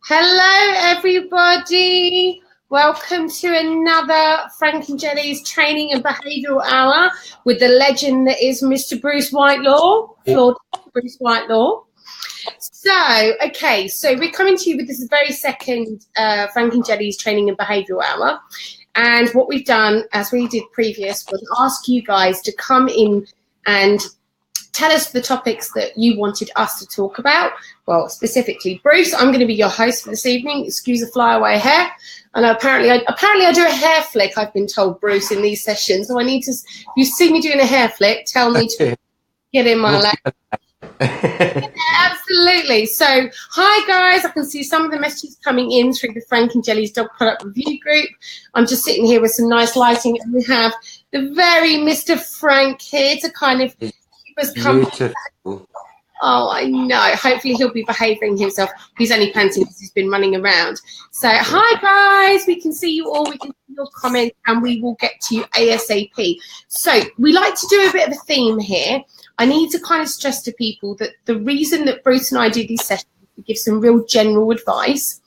Hello, everybody. Welcome to another Frank and Jenny's Training and Behavioural Hour with the legend that is Mr. Bruce Whitelaw, Flawed Bruce Whitelaw. So we're coming to you with this very second Frank and Jenny's Training and Behavioural Hour. And what we've done, as we did previous, was ask you guys to come in and tell us the topics that you wanted us to talk about. Well, specifically, Bruce, I'm going to be your host for this evening. Excuse the flyaway hair. And apparently I do a hair flick, I've been told, Bruce, in these sessions. So I need to, if you see me doing a hair flick, tell me to get in my lap. Yeah, absolutely. So, hi guys. I can see some of the messages coming in through the Frank and Jelly's Dog Product Review group. I'm just sitting here with some nice lighting, and we have the very Mr. Frank here to kind of beautiful. Oh, I know. Hopefully he'll be behaving himself. He's only panting because he's been running around. So, hi guys. We can see you all. We can see your comments, and we will get to you ASAP. So, we like to do a bit of a theme here. I need to kind of stress to people that the reason that Bruce and I do these sessions is to give some real general advice.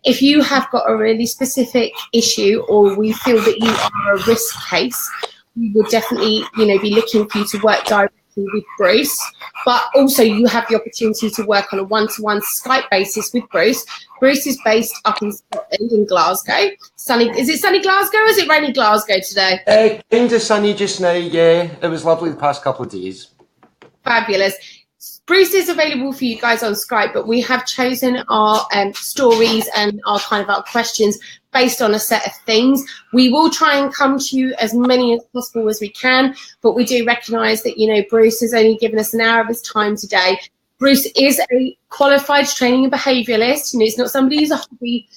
If you have got a really specific issue, or we feel that you are a risk case, we will definitely, be looking for you to work directly with Bruce, but also you have the opportunity to work on a one-to-one Skype basis with Bruce. Bruce is based up in Scotland, in Glasgow. Is it sunny Glasgow, or is it rainy Glasgow today? Kind of sunny just now, yeah. It was lovely the past couple of days. Fabulous. Bruce is available for you guys on Skype, but we have chosen our stories and our questions based on a set of things. We will try and come to you as many as possible as we can, but we do recognise that, Bruce has only given us an hour of his time today. Bruce is a qualified training and behaviouralist. He's not somebody who's a hobby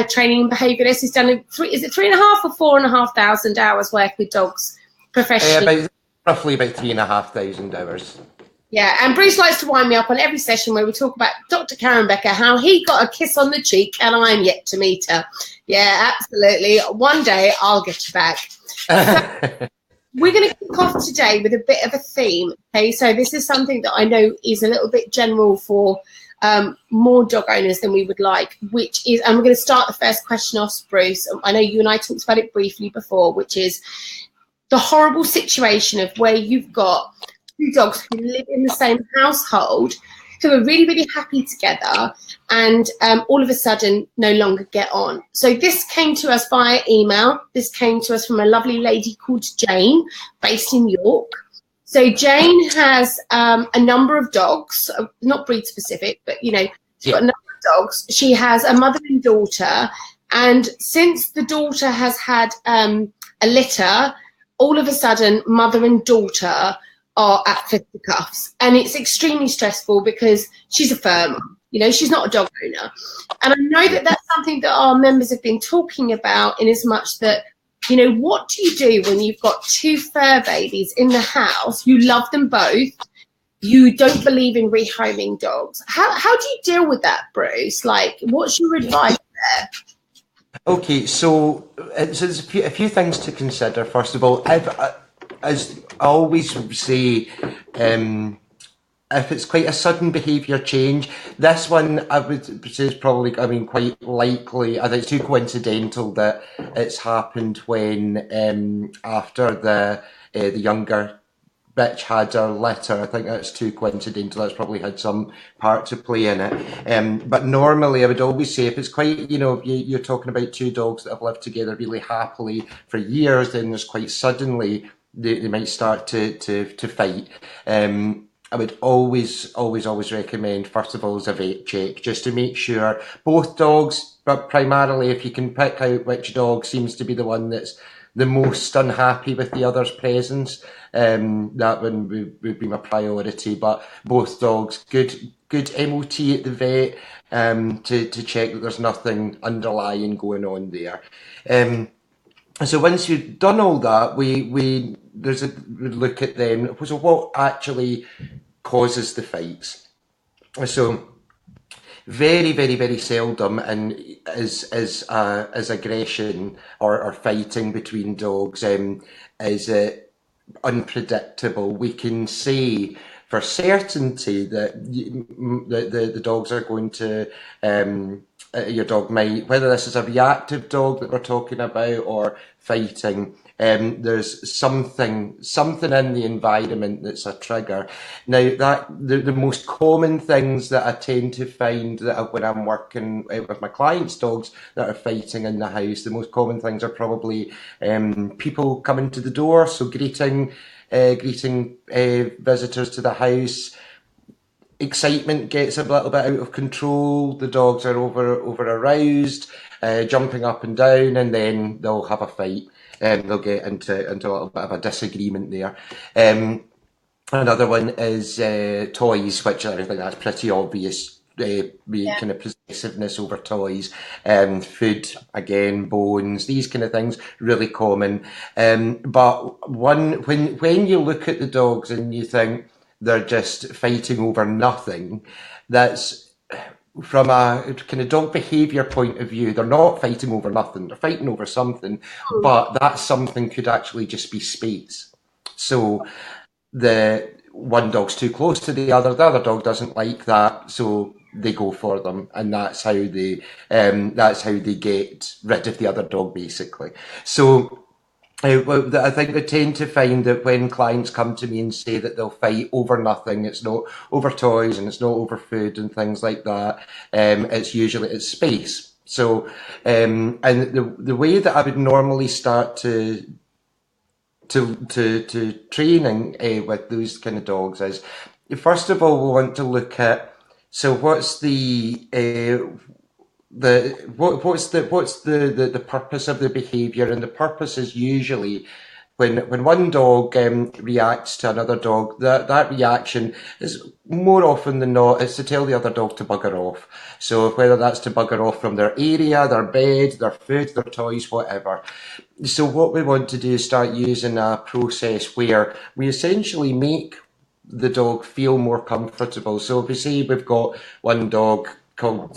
training and behaviouralist. He's done 3,500 or 4,500 hours work with dogs professionally? Roughly about 3,500 hours. Yeah, and Bruce likes to wind me up on every session where we talk about Dr. Karen Becker, how he got a kiss on the cheek and I'm yet to meet her. Yeah, absolutely. One day I'll get you back. So we're going to kick off today with a bit of a theme. Okay, so this is something that I know is a little bit general for more dog owners than we would like, which is, and we're going to start the first question off, Bruce. I know you and I talked about it briefly before, which is the horrible situation of where you've got two dogs who live in the same household, who are really, really happy together, and all of a sudden no longer get on. So this came to us via email. This came to us from a lovely lady called Jane, based in York. So Jane has a number of dogs, not breed specific, but, she's got a number of dogs. She has a mother and daughter, and since the daughter has had a litter, all of a sudden mother and daughter are at fisticuffs, and it's extremely stressful because she's a fur mum, she's not a dog owner. And I know that that's something that our members have been talking about, in as much that, what do you do when you've got two fur babies in the house? You love them both. You don't believe in rehoming dogs. How do you deal with that, Bruce? Like, what's your advice there? Okay, so there's a few things to consider. First of all, as I always say, if it's quite a sudden behaviour change, this one I would say is probably, quite likely. I think it's too coincidental that it's happened when after the younger bitch had her litter. I think that's too coincidental. That's probably had some part to play in it. But normally I would always say, if it's quite, you're talking about two dogs that have lived together really happily for years, then there's quite suddenly they might start to fight. I would always recommend, first of all, is a vet check, just to make sure both dogs, but primarily if you can pick out which dog seems to be the one that's the most unhappy with the other's presence, that one would be my priority. But both dogs, good MOT at the vet, to check that there's nothing underlying going on there. So once you've done all that, we look at them. So what actually causes the fights? So very, very, very seldom, and is aggression or fighting between dogs is unpredictable. We can say for certainty that the dogs are going to, your dog might, whether this is a reactive dog that we're talking about or fighting, there's something in the environment that's a trigger. Now, that the most common things that I tend to find that when I'm working with my clients' dogs that are fighting in the house, the most common things are probably people coming to the door, so greeting visitors to the house. Excitement gets a little bit out of control. The dogs are over aroused, jumping up and down, and then they'll have a fight. They'll get into a little bit of a disagreement there. Another one is toys, which I think that's pretty obvious. Kind of possessiveness over toys, food again, bones, these kind of things, really common. But when you look at the dogs and you think they're just fighting over nothing, that's from a kind of dog behaviour point of view, they're not fighting over nothing, they're fighting over something, but that something could actually just be space. So the one dog's too close to the other dog doesn't like that, so they go for them, and that's how they get rid of the other dog, basically. So I think they tend to find that when clients come to me and say that they'll fight over nothing, it's not over toys and it's not over food and things like that, it's space. So and the way that I would normally start to training with those kind of dogs is, first of all, we want to look at, so what's the purpose of the behaviour, and the purpose is usually when one dog reacts to another dog, that reaction is more often than not is to tell the other dog to bugger off. So whether that's to bugger off from their area, their bed, their food, their toys, whatever. So what we want to do is start using a process where we essentially make the dog feel more comfortable. So if we say we've got one dog called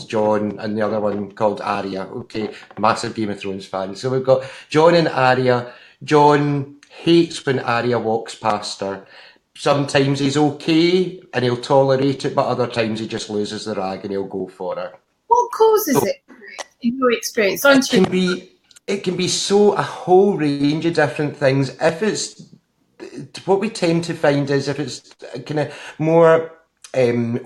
John and the other one called Arya. Okay, massive Game of Thrones fan. So we've got John and Arya. John hates when Arya walks past her. Sometimes he's okay and he'll tolerate it, but other times he just loses the rag and he'll go for her. What causes it, in your experience? It can be a whole range of different things. If it's what we tend to find is if it's kind of more so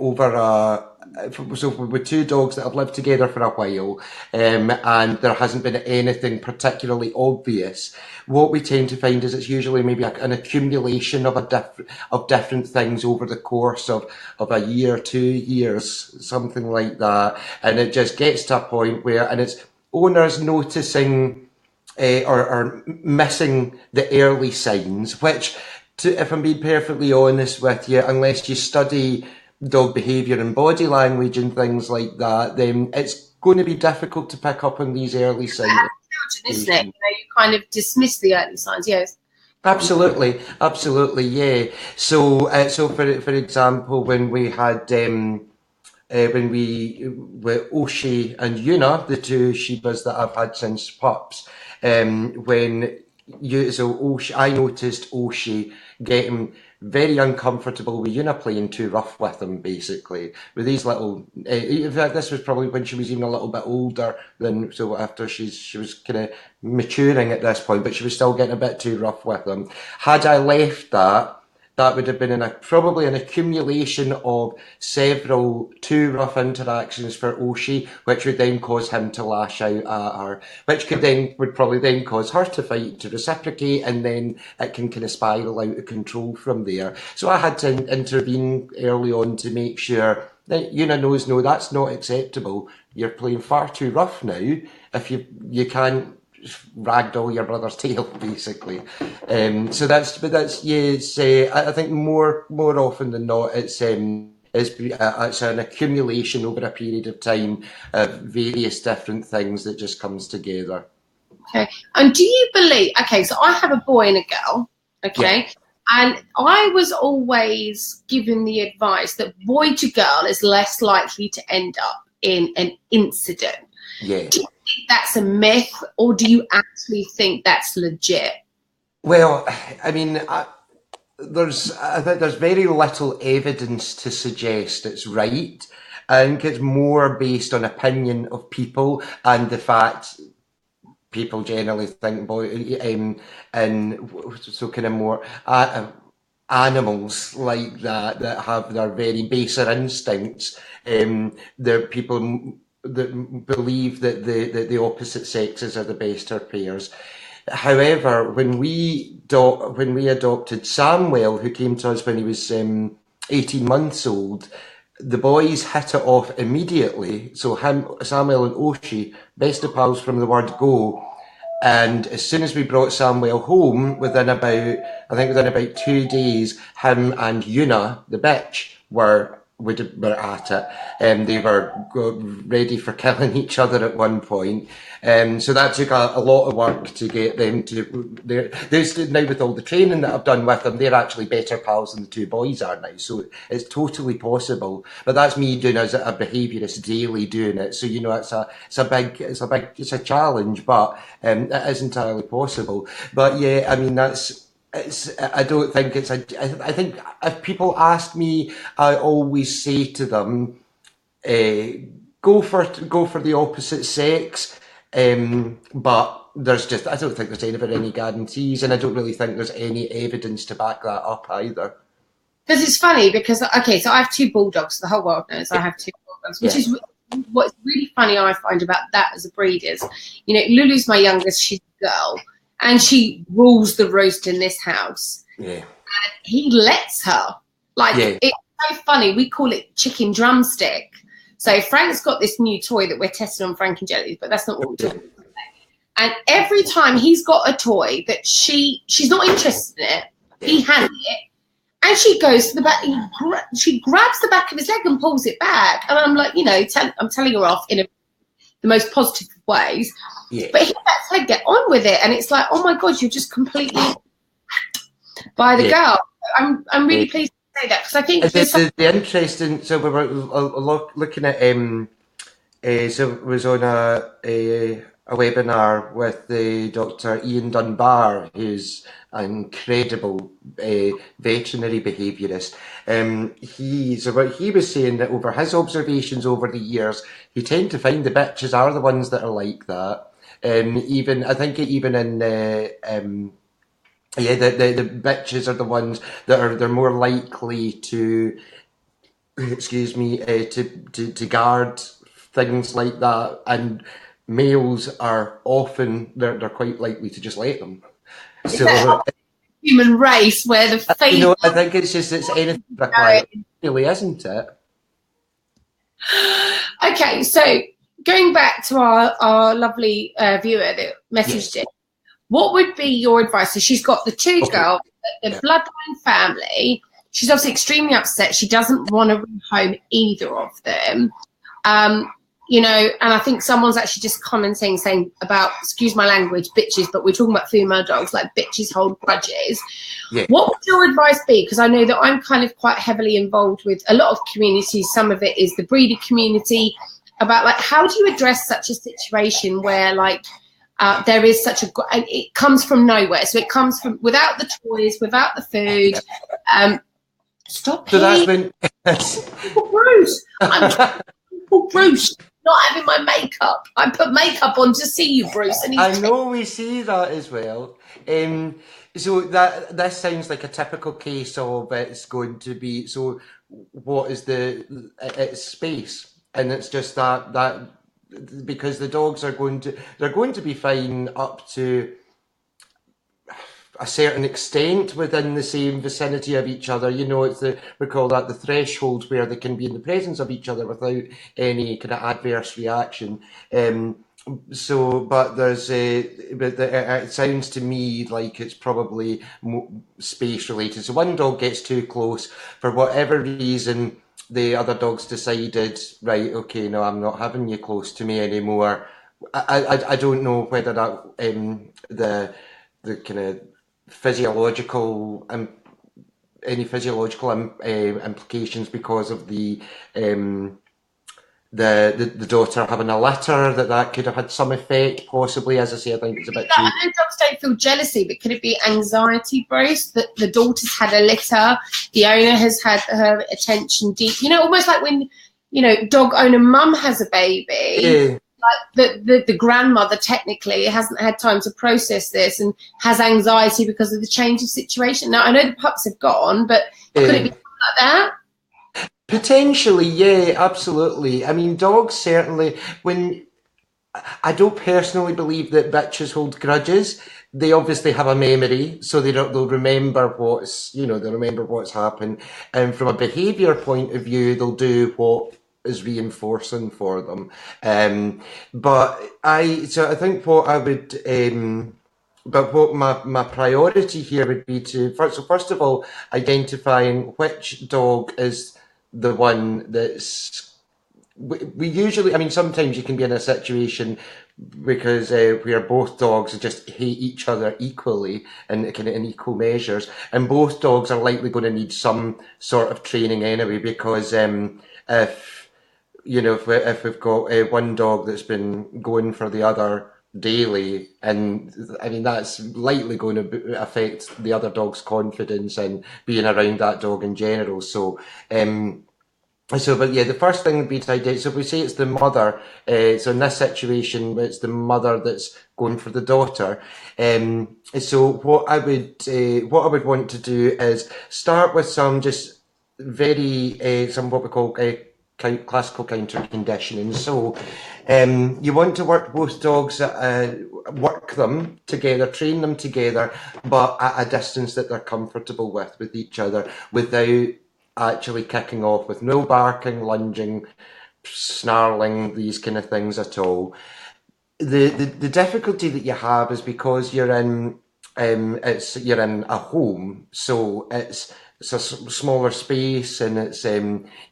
with two dogs that have lived together for a while, and there hasn't been anything particularly obvious, what we tend to find is it's usually maybe an accumulation of different things over the course of a year, 2 years, something like that, and it just gets to a point where, and it's owners noticing or missing the early signs, which, if I'm being perfectly honest with you, unless you study dog behaviour and body language and things like that, then it's going to be difficult to pick up on these early signs. Isn't it? You kind of dismiss the early signs, yes. Absolutely, yeah. So for example, when we had with Oshi and Yuna, the two Shibas that I've had since pups, I noticed Oshi getting very uncomfortable with Yuna playing too rough with him, basically. With these little, in fact, this was probably when she was even a little bit older than, so after she was kind of maturing at this point, but she was still getting a bit too rough with him. Had I left that would have been probably an accumulation of several too rough interactions for Oshi, which would then cause him to lash out at her, which would probably then cause her to fight to reciprocate, and then it can kind of spiral out of control from there. So I had to intervene early on to make sure that Yuna knows, no, that's not acceptable. You're playing far too rough now. If you can't ragdoll your brother's tail, basically. So I think more often than not, it's an accumulation over a period of time of various different things that just comes together. Okay, and do you believe? Okay, so I have a boy and a girl. Okay. Yeah. And I was always given the advice that boy to girl is less likely to end up in an incident. Yeah. Do you think that's a myth, or do you actually think that's legit? Well, I mean, I think there's very little evidence to suggest it's right. I think it's more based on opinion of people and the fact people generally think about and so kind of more animals like that have their very baser instincts. There people that believe that the opposite sexes are the better pairs. However, when we adopted Samuel, who came to us when he was 18 months old, the boys hit it off immediately. So Samuel and Oshi, best of pals from the word go. And as soon as we brought Samuel home, within about 2 days, him and Una, the bitch, were at it. They were ready for killing each other at one point. So that took a lot of work to get them to. Now with all the training that I've done with them, they're actually better pals than the two boys are now. So it's totally possible. But that's me doing as a behaviourist daily doing it. So it's a challenge, but it is entirely possible. But yeah, I mean I don't think I think if people ask me, I always say to them, go for the opposite sex, but I don't think there's any guarantees, and I don't really think there's any evidence to back that up either. Because it's funny because, okay, so I have two bulldogs. The whole world knows I have two bulldogs, which is what's really funny I find about that as a breed is, Lulu's my youngest, she's a girl, and she rules the roost in this house. Yeah. And he lets her. It's so funny. We call it chicken drumstick. So Frank's got this new toy that we're testing on Frank and Jelly's, but that's not what we're talking about. And every time he's got a toy that she's not interested in it, he has it, and she goes to the back, she grabs the back of his leg and pulls it back. And I'm like, I'm telling her off in the most positive ways. Yeah. But he lets her get on with it. And it's like, oh my God, you're just completely by the girl. I'm really pleased to say that, because I think the interesting. So we were looking at so it was on a webinar with the Dr. Ian Dunbar, who's an incredible veterinary behaviourist. He was saying that over his observations over the years, you tend to find the bitches are the ones that are like that. I think even in the bitches are the ones they're more likely to to guard things like that, and males are often they're quite likely to just let them. So human race where the I think it's anything required, really, isn't it? Okay, so going back to our lovely viewer that messaged it, what would be your advice? So she's got the two girls, the bloodline family. She's obviously extremely upset. She doesn't want to rehome either of them. And I think someone's actually just commenting saying about, excuse my language, bitches, but we're talking about female dogs, like bitches hold grudges. Yeah. What would your advice be? Because I know that I'm kind of quite heavily involved with a lot of communities. Some of it is the breeder community, about how do you address such a situation where there is it comes from nowhere. So it comes from without the toys, without the food. Stop. So that's when Bruce. Bruce. Not having my makeup. I put makeup on to see you, Bruce. And I know we see that as well. So this sounds like a typical case of it's going to be. So what is it's space, and it's just that because the dogs they're going to be fine up to a certain extent within the same vicinity of each other. We call that the threshold, where they can be in the presence of each other without any kind of adverse reaction. But it sounds to me like it's probably space related. So one dog gets too close for whatever reason. The other dogs decided, right, okay, no, I'm not having you close to me anymore. I don't know whether that the kind of physiological implications because of the the daughter having a litter, that could have had some effect, possibly. As I say, I think it's a bit too... I know dogs don't feel jealousy, but could it be anxiety, Bruce? That the daughter's had a litter, the owner has had her attention deep. You know, almost like when, you know, dog owner mum has a baby. Yeah. Like the grandmother technically hasn't had time to process this and has anxiety because of the change of situation. Now, I know the pups have gone, but could it be like that? Potentially, yeah, absolutely. I mean, dogs certainly, when... I don't personally believe that bitches hold grudges. They obviously have a memory, so they'll remember they'll remember what's happened. And from a behaviour point of view, they'll do what is reinforcing for them. So I think what I would, but what my priority here would be to, first of all, identifying which dog is the one that's... We usually, I mean, sometimes you can be in a situation because where both dogs just hate each other equally and kind of in equal measures, and both dogs are likely going to need some sort of training anyway. Because if we've got one dog that's been going for the other daily, and I mean that's likely going to affect the other dog's confidence and being around that dog in general. But yeah, the first thing would be to identify. So if we say it's the mother, so in this situation, it's the mother that's going for the daughter. So what I would want to do is start with some just some what we call classical counter conditioning. So you want to work both dogs, work them together, train them together, but at a distance that they're comfortable with each other, without actually kicking off, with no barking, lunging, snarling, these kind of things at all. The difficulty that you have is because you're in a home, so it's a smaller space, and it's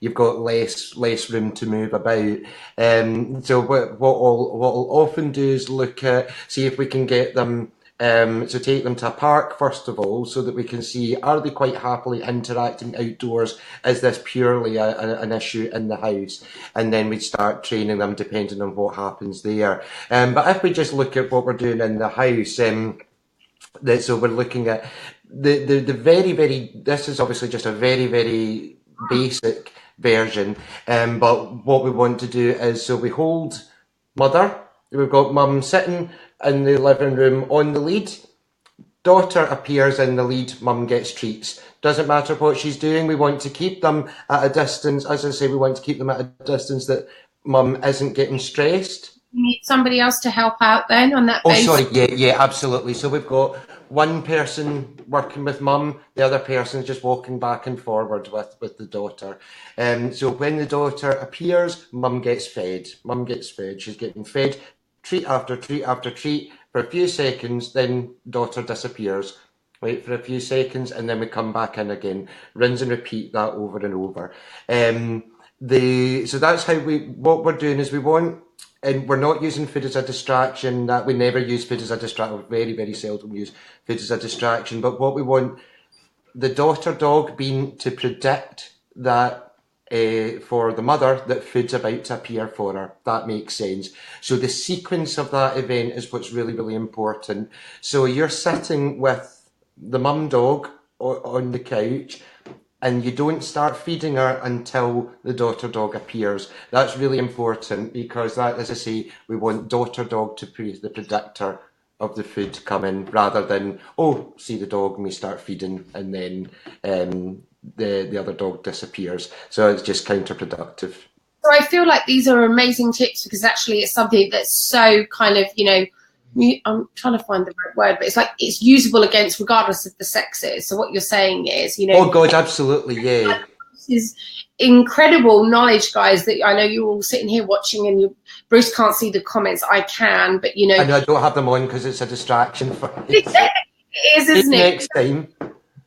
you've got less room to move about. So what we'll often do is look at, see if we can get them. So take them to a park first of all, so that we can see, are they quite happily interacting outdoors? Is this purely an issue in the house? And then we'd start training them depending on what happens there. But if we just look at what we're doing in the house, so we're looking at the very, this is obviously just a very basic version. But what we want to do is, so we hold mother, we've got mum sitting in the living room on the lead. Daughter appears in the lead, mum gets treats. Doesn't matter what she's doing, we want to keep them at a distance. As I say, we want to keep them at a distance that mum isn't getting stressed. You need somebody else to help out then on that basis? Oh, sorry, yeah, absolutely. So we've got one person working with mum, the other person's just walking back and forward with the daughter. So when the daughter appears, mum gets fed. Mum gets fed. She's getting fed treat after treat after treat for a few seconds, then daughter disappears. Wait for a few seconds, and then we come back in again. Rinse and repeat that over and over. So that's how what we're doing is we want, and we're not using food as a distraction. That we never use food as a distraction. Very seldom use food as a distraction. But what we want the daughter dog being to predict that for the mother, that food's about to appear for her. That makes sense. So the sequence of that event is what's really important. So you're sitting with the mum dog on the couch, and you don't start feeding her until the daughter dog appears. That's really important, because that, as I say, we want daughter dog to be the predictor of the food to come in, rather than, oh, see the dog and we start feeding, and then the other dog disappears. So it's just counterproductive. So I feel like these are amazing tips, because actually it's something that's so kind of, I'm trying to find the right word, but it's like it's usable against regardless of the sexes. So what you're saying is, Oh God, absolutely, yeah. This is incredible knowledge, guys, that I know you're all sitting here watching, and Bruce can't see the comments. I can, but I know I don't have them on because it's a distraction for it is, isn't it? Next time.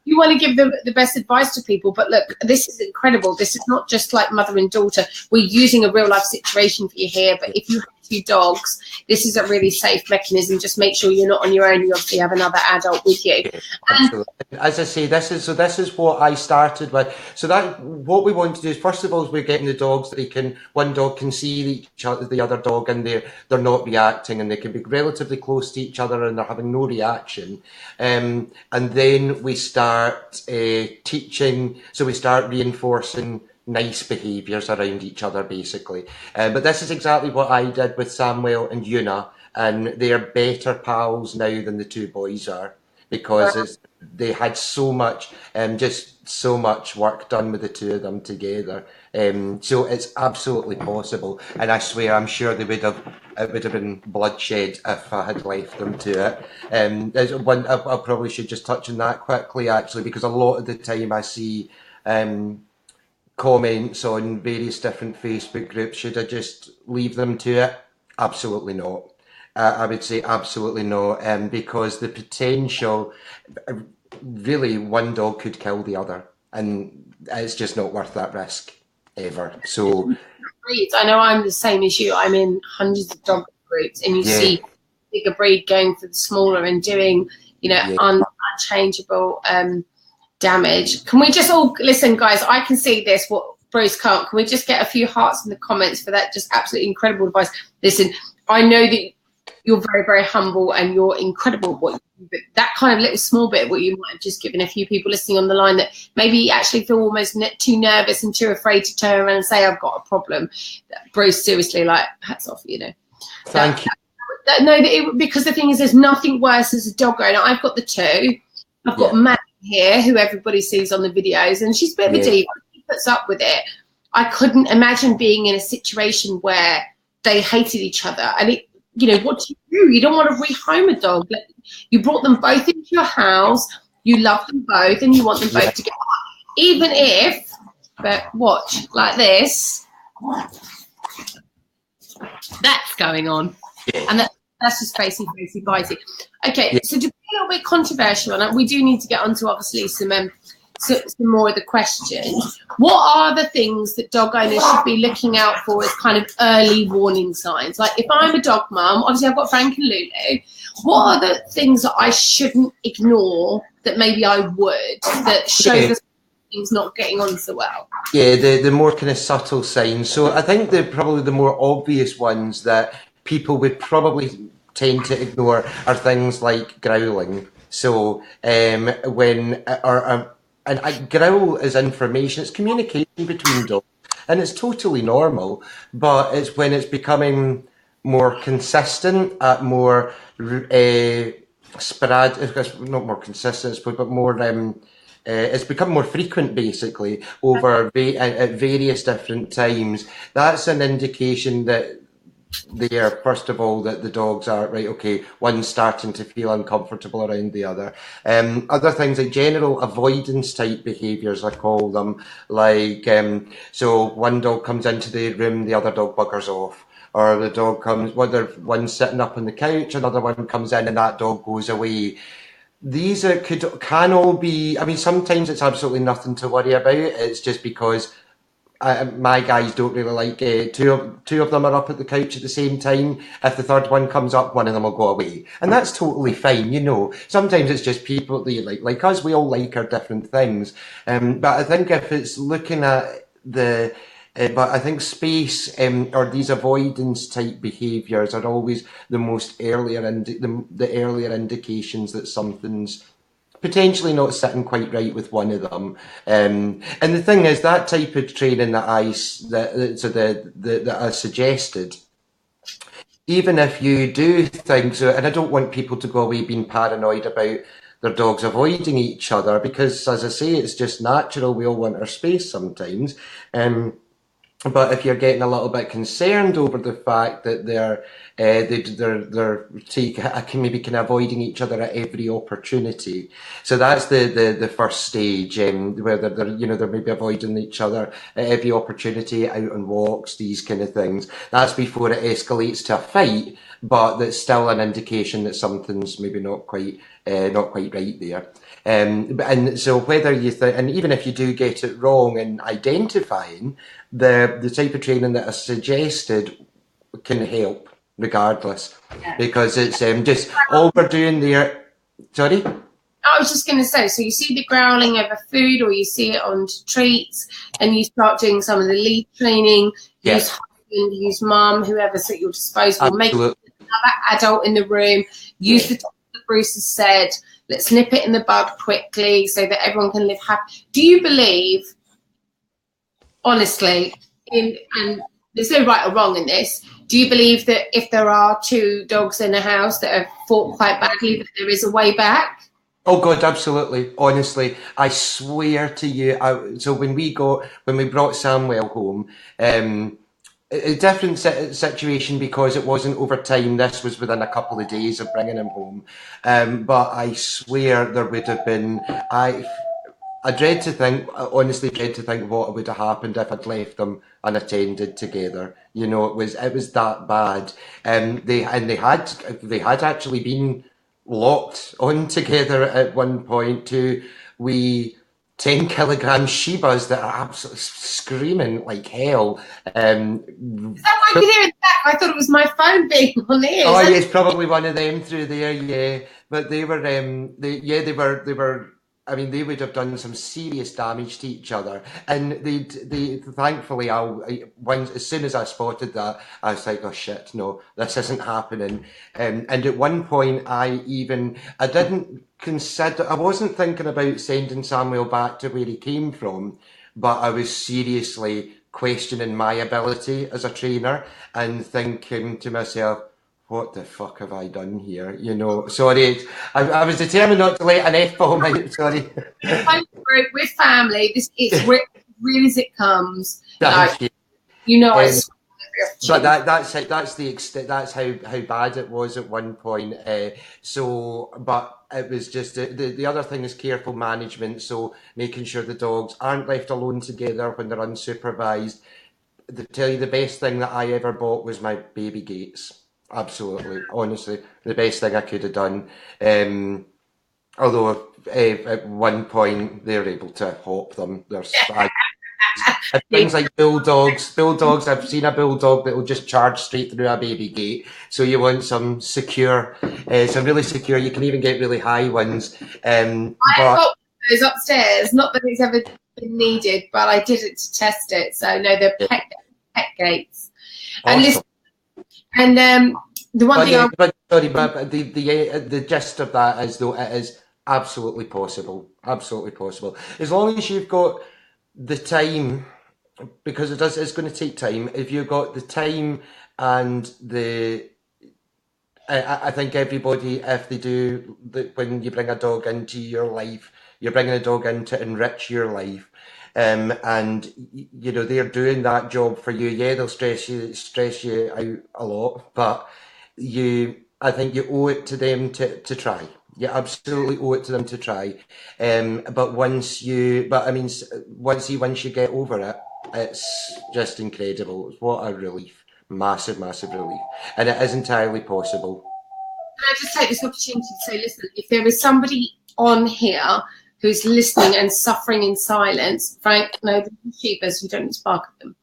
You want to give the best advice to people, but look, this is incredible. This is not just like mother and daughter. We're using a real life situation for you here, but if you had two dogs, this is a really safe mechanism. Just make sure you're not on your own. You obviously have another adult with you. Yeah, absolutely. As I say, this is what I started with. So that what we want to do is, first of all, we're getting the dogs that one dog can see each other, the other dog, and they're not reacting, and they can be relatively close to each other, and they're having no reaction. And then we start teaching. So we start reinforcing nice behaviours around each other, basically. But this is exactly what I did with Samuel and Yuna, and they're better pals now than the two boys are, because they had so much, just so much work done with the two of them together. So it's absolutely possible, and I swear, I'm sure it would have been bloodshed if I had left them to it. I probably should just touch on that quickly, actually, because a lot of the time I see comments on various different Facebook groups. Should I just leave them to it? Absolutely not. I would say absolutely not, because the potential, really, one dog could kill the other, and it's just not worth that risk ever. So, I know I'm the same as you. I'm in hundreds of dog groups, and you see bigger breed going for the smaller and doing, unchangeable damage. Can we just all listen, guys? I can see this, what Bruce can't. Can we just get a few hearts in the comments for that just absolutely incredible advice? Listen, I know that you're very, very humble and you're incredible. But that kind of little small bit, what you might have just given a few people listening on the line that maybe actually feel almost too nervous and too afraid to turn around and say, I've got a problem. Bruce, seriously, like, hats off, Thank you. Because the thing is, there's nothing worse as a dog owner. I've got the two. I've got Matt here, who everybody sees on the videos, and she's a bit of a diva. She puts up with it. I couldn't imagine being in a situation where they hated each other. And what do? You don't want to rehome a dog. You brought them both into your house. You love them both, and you want them both to get on. Even if, but watch like this. That's going on, and that's just facey, bitey. Okay, so to be a little bit controversial, and we do need to get onto obviously some more of the questions. What are the things that dog owners should be looking out for as kind of early warning signs? Like, if I'm a dog mum, obviously I've got Frank and Lulu. What are the things that I shouldn't ignore that maybe I would, that show that things not getting on so well? Yeah, the more kind of subtle signs. So I think probably the more obvious ones that people would probably tend to ignore are things like growling. So and growl is information, it's communication between dogs, and it's totally normal, but it's when it's becoming more consistent, more sporadic, not more consistent, but more it's become more frequent, basically, over at various different times. That's an indication that first of all, that the dogs are right. Okay, one's starting to feel uncomfortable around the other. Other things like general avoidance type behaviours, I call them. Like, so one dog comes into the room, the other dog buggers off. Or the dog comes, whether one's sitting up on the couch, another one comes in and that dog goes away. These can all be, I mean, sometimes it's absolutely nothing to worry about. It's just because my guys don't really like two of them are up at the couch at the same time. If the third one comes up, one of them will go away, and that's totally fine. Sometimes it's just people that like us. We all like our different things, but I think if it's looking at but I think space or these avoidance type behaviours are always the earlier indications that something's potentially not sitting quite right with one of them. And the thing is, that type of training that I suggested, even if you do think so, and I don't want people to go away being paranoid about their dogs avoiding each other, because, as I say, it's just natural. We all want our space sometimes. But if you're getting a little bit concerned over the fact that they're maybe kind of avoiding each other at every opportunity, so that's the first stage, where they're maybe avoiding each other at every opportunity, out on walks, these kind of things. That's before it escalates to a fight, but that's still an indication that something's maybe not quite right there. And so whether you and even if you do get it wrong in identifying, the type of training that I suggested can help. regardless, because it's just all we're doing there. Sorry? I was just going to say, so you see the growling over food, or you see it on treats, and you start doing some of the lead training, use husband, use mum, whoever's at your disposal, Absolutely. make another adult in the room, use the topic that Bruce has said, let's nip it in the bud quickly so that everyone can live happy. Do you believe, honestly, and there's no right or wrong in this, do you believe that if there are two dogs in a house that have fought quite badly, that there is a way back? Oh God, absolutely. Honestly, I swear to you. So when we brought Samuel home, a different situation because it wasn't over time. This was within a couple of days of bringing him home. But I swear there would have been. I dread to think. I honestly dread to think what would have happened if I'd left them unattended together. You know, it was that bad. They had actually been locked on together at one point to we 10-kilogram Shebas that are absolutely screaming like hell. Is that what I could hear in the back? I thought it was my phone being on here. Oh, yeah, it's probably one of them through there, yeah. But they were, they were. I mean, they would have done some serious damage to each other, and they thankfully, as soon as I spotted that, I was like, oh shit, no, this isn't happening. And at one point, I wasn't thinking about sending Samuel back to where he came from, but I was seriously questioning my ability as a trainer and thinking to myself, what the fuck have I done here? You know, sorry. I was determined not to let an F-bomb out, sorry. We're family. It's real as it comes. Thank you. You know, but that's it. That's the extent. That's how bad it was at one point. But it was just the other thing is careful management. So making sure the dogs aren't left alone together when they're unsupervised. To tell you, the best thing that I ever bought was my baby gates. Absolutely, honestly, the best thing I could have done. Although at one point they're able to hop them. There's things like bulldogs. I've seen a bulldog that will just charge straight through a baby gate. So you want some secure, some really secure. You can even get really high ones. I've got those upstairs. Not that it's ever been needed, but I did it to test it. So no, they're pet gates. And awesome. And the one thing, but the gist of that is though it is absolutely possible, as long as you've got the time, because it's going to take time. If you've got the time and I think everybody, if they do, when you bring a dog into your life, you're bringing a dog in to enrich your life. And you know they're doing that job for you. Yeah, they'll stress you out a lot, but I think you owe it to them to try. You absolutely owe it to them to try. But once you get over it, it's just incredible. What a relief, massive relief, and it is entirely possible. Can I just take this opportunity to say, listen, if there is somebody on here who's listening and suffering in silence, Frank, no, the Shebas, you don't need to bark at them.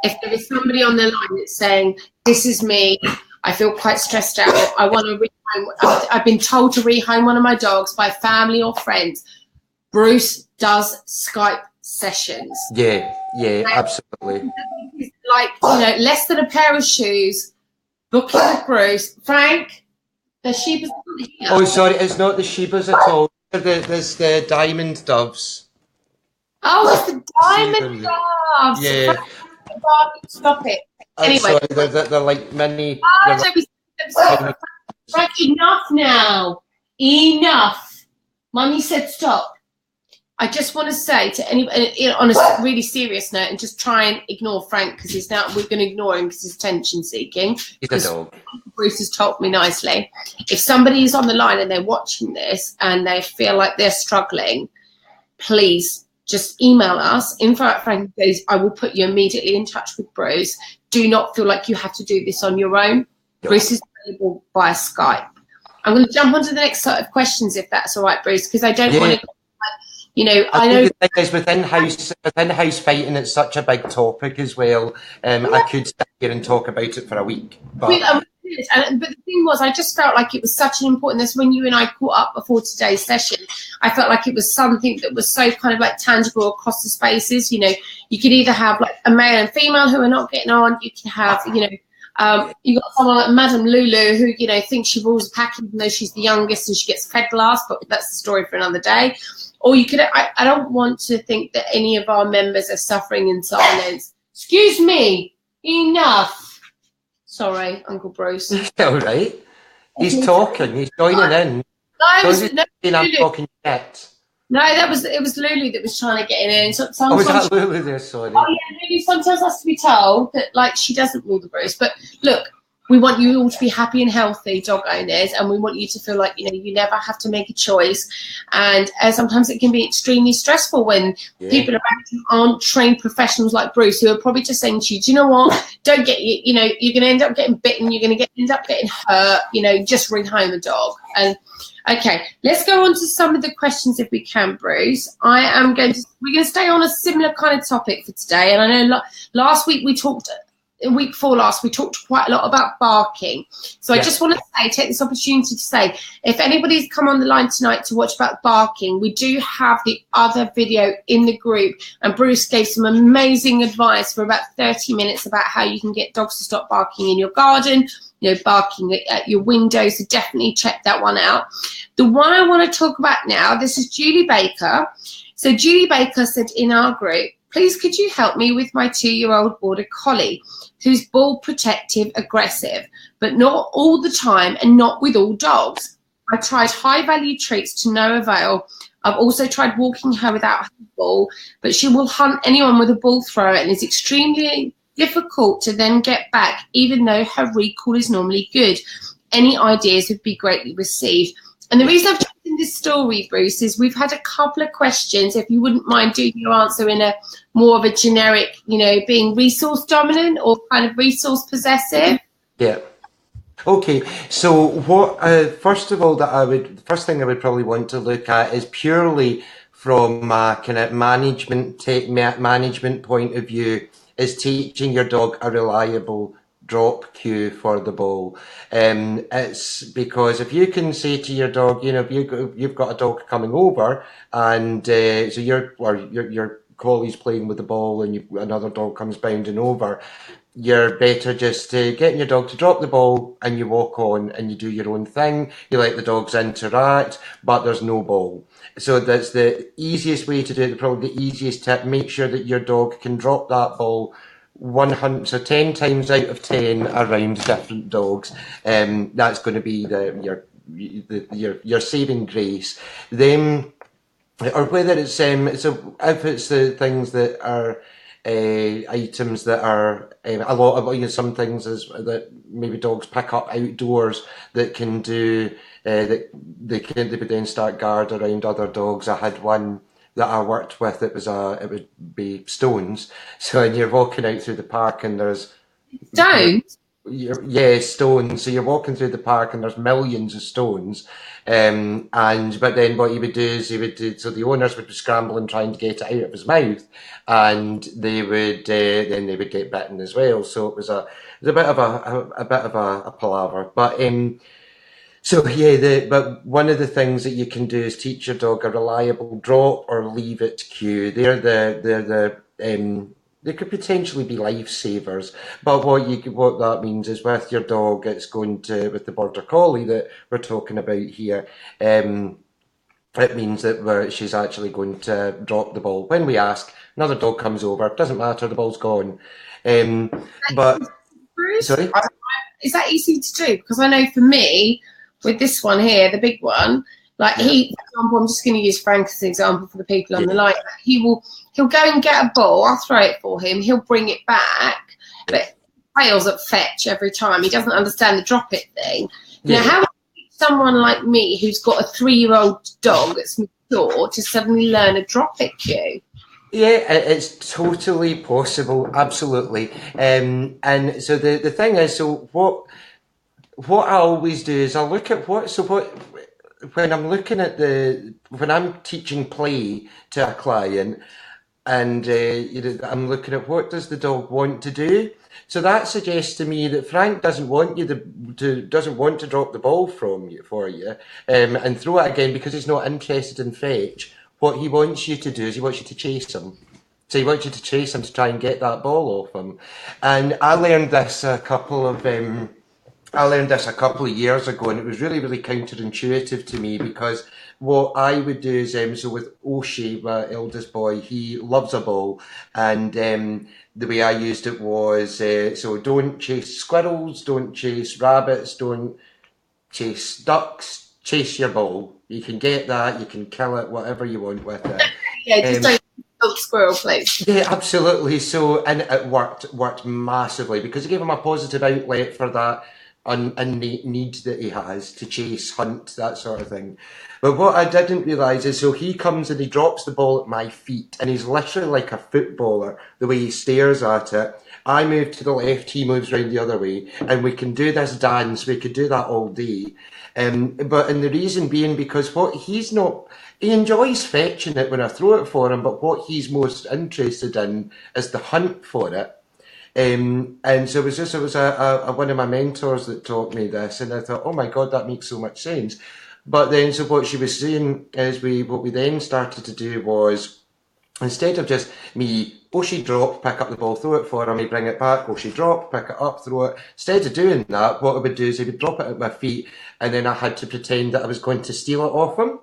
If there is somebody on the line that's saying, this is me, I feel quite stressed out, I want to rehome, I've been told to rehome one of my dogs by family or friends, Bruce does Skype sessions. Yeah, absolutely. Like, less than a pair of shoes, booking with Bruce. Frank, the Shebas aren't here. Oh, sorry, it's not the Shebas at all. There's the diamond doves. Oh, it's the diamond doves. Yeah. Stop it. Anyway. Sorry, they're like mini. Frank, enough now. Enough. Mummy said stop. I just want to say to anybody, on a really serious note, and just try and ignore Frank because we're going to ignore him because he's attention seeking. He's a dog. Bruce has told me nicely. If somebody is on the line and they're watching this and they feel like they're struggling, please just email us, info@frank.goes. I will put you immediately in touch with Bruce. Do not feel like you have to do this on your own. Yep. Bruce is available via Skype. I'm going to jump onto the next set of questions if that's all right, Bruce, because I don't want to. I know the thing is within house fighting, it's such a big topic as well. I could sit here and talk about it for a week. But But the thing was, I just felt like it was such an important. That's when you and I caught up before today's session. I felt like it was something that was so kind of like tangible across the spaces. You know, you could either have like a male and female who are not getting on. You can have, you know, you got someone like Madame Lulu who, you know, thinks she rules the pack even though she's the youngest and she gets fed last. But that's the story for another day. Or you could. I don't want to think that any of our members are suffering in silence. Excuse me. Enough. Sorry, Uncle Bruce. All right. He's talking. He's joining in. No, it was I'm talking yet. No, it was Lulu that was trying to get in. So, Oh, was that Lulu there? Sorry. Oh yeah, Lulu sometimes has to be told that like she doesn't rule the roost. But look, we want you all to be happy and healthy dog owners, and we want you to feel like, you know, you never have to make a choice. And sometimes it can be extremely stressful when people around trained professionals like Bruce, who are probably just saying to you, do you know what? Don't get you know, you're going to end up getting bitten. You're going to end up getting hurt. You know, just bring home a dog. And okay, let's go on to some of the questions if we can, Bruce. We're going to stay on a similar kind of topic for today. And I know last week we talked. Week before last, we talked quite a lot about barking. So I just want to take this opportunity to say, if anybody's come on the line tonight to watch about barking, we do have the other video in the group. And Bruce gave some amazing advice for about 30 minutes about how you can get dogs to stop barking in your garden, you know, barking at your windows. So definitely check that one out. The one I want to talk about now, this is Julie Baker. So Julie Baker said in our group, please could you help me with my 2-year-old border collie who's ball protective aggressive, but not all the time and not with all dogs. I tried high value treats to no avail. I've also tried walking her without her ball, but she will hunt anyone with a ball thrower and is extremely difficult to then get back, even though her recall is normally good. Any ideas would be greatly received. And the reason I've chosen this story, Bruce, is we've had a couple of questions. If you wouldn't mind doing your answer in a more of a generic, you know, being resource dominant or kind of resource possessive. Yeah. Okay. So what? First of all, the first thing I would probably want to look at is purely from a kind of management point of view, is teaching your dog a reliable drop cue for the ball. It's because if you can say to your dog, you know, if you've got a dog coming over and so your collie's playing with the ball and another dog comes bounding over, you're better just getting your dog to drop the ball and you walk on and you do your own thing. You let the dogs interact, but there's no ball. So that's the easiest way to do it, probably the easiest tip. Make sure that your dog can drop that ball 100, so 10 times out of 10 around different dogs. That's going to be your saving grace. Then, or whether it's so if it's the things that are items that are a lot of, you know, some things is that maybe dogs pick up outdoors that can do that they would then start guard around other dogs. I had one that I worked with. It would be stones. So when you're walking out through the park and there's stones. Yeah, stones. So you're walking through the park and there's millions of stones. But then what he would do is so the owners would be scrambling trying to get it out of his mouth, and they would then they would get bitten as well. So it was a bit of a palaver. But so yeah, but one of the things that you can do is teach your dog a reliable drop or leave it cue. They could potentially be lifesavers, but what that means is with your dog, it's going to, with the border collie that we're talking about here, it means that she's actually going to drop the ball. When we ask, another dog comes over, it doesn't matter, the ball's gone. But sorry, is that easy to do? Because I know for me, with this one here, the big one, like for example, I'm just going to use Frank as an example for the people on the line. He'll go and get a ball. I'll throw it for him. He'll bring it back, but fails at fetch every time. He doesn't understand the drop it thing. Now, how would someone like me who's got a 3-year-old dog that's mature to suddenly learn a drop it cue? Yeah, it's totally possible, absolutely. And so the thing is, so what I always do is I look at when I'm teaching play to a client, and I'm looking at what does the dog want to do. So that suggests to me that Frank doesn't want you doesn't want to drop the ball for you, and throw it again because he's not interested in fetch. What he wants you to do is he wants you to chase him. So he wants you to chase him to try and get that ball off him. And I learned this a couple of years ago, and it was really, really counterintuitive to me because what I would do is, so with Oshie, my eldest boy, he loves a ball, and the way I used it was, so don't chase squirrels, don't chase rabbits, don't chase ducks, chase your ball. You can get that, you can kill it, whatever you want with it. Yeah, just don't dog squirrel, please. Yeah, absolutely. So, and it worked massively because it gave him a positive outlet for that innate need that he has to chase, hunt, that sort of thing. But what I didn't realise is, so he comes and he drops the ball at my feet, and he's literally like a footballer, the way he stares at it. I move to the left, he moves round the other way, and we can do this dance, we could do that all day. And the reason being because what he's not, he enjoys fetching it when I throw it for him, but what he's most interested in is the hunt for it. And so it was one of my mentors that taught me this, and I thought, oh my God, that makes so much sense. But then, so what she was saying is what we then started to do was, instead of just me, she drop, pick up the ball, throw it for him, he bring it back, she drop, pick it up, throw it. Instead of doing that, what I would do is he would drop it at my feet, and then I had to pretend that I was going to steal it off him.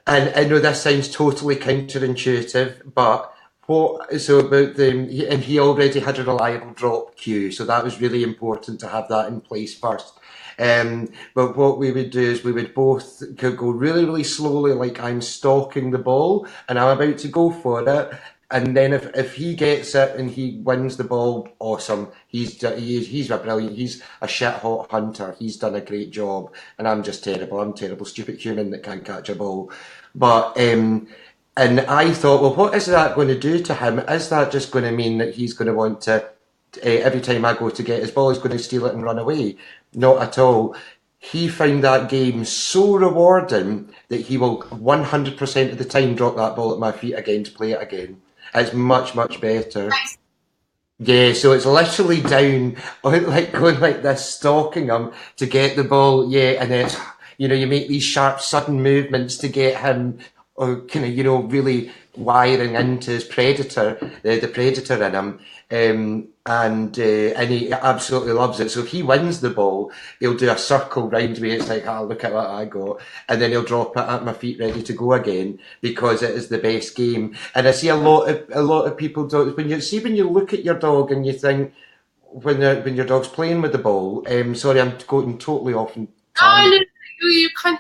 And I know this sounds totally counterintuitive, but and he already had a reliable drop cue, so that was really important to have that in place first. But what we would do is we would both go really, really slowly, like I'm stalking the ball and I'm about to go for it. And then if he gets it and he wins the ball, awesome. He's a brilliant. He's a shit hot hunter. He's done a great job, and I'm just terrible. I'm terrible, stupid human that can't catch a ball. But and I thought, well, what is that going to do to him? Is that just going to mean that he's going to want to, every time I go to get his ball, he's going to steal it and run away? Not at all. He found that game so rewarding that he will 100% of the time drop that ball at my feet again to play it again. It's much, much better. Yeah, so it's literally down, like going like this, stalking him to get the ball. Yeah, and then it's, you make these sharp, sudden movements to get him, or kind of, really wiring into his predator, the predator in him. And he absolutely loves it. So if he wins the ball, he'll do a circle round me. It's like, look at what I got. And then he'll drop it at my feet ready to go again because it is the best game. And I see a lot of people do, when you look at your dog and you think, when your dog's playing with the ball, sorry, I'm going totally off on time. Oh, no,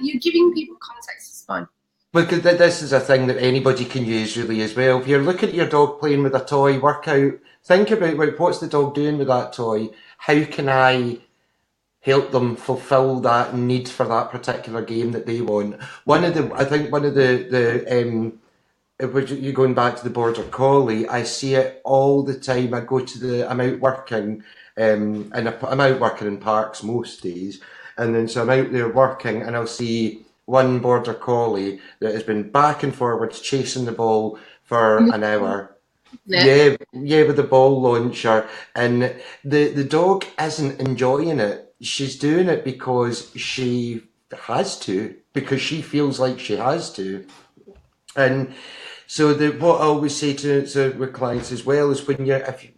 you're giving people context, it's fine. Because this is a thing that anybody can use really as well. If you're looking at your dog playing with a toy, workout, think about what's the dog doing with that toy? How can I help them fulfill that need for that particular game that they want? If you're going back to the border collie, I see it all the time. I'm out working, and I'm out working in parks most days, and then so I'm out there working, and I'll see one border collie that has been back and forwards chasing the ball for an hour. Yeah, with the ball launcher, and the dog isn't enjoying it. She's doing it because she has to, because she feels like she has to, and so what I always say with clients as well is if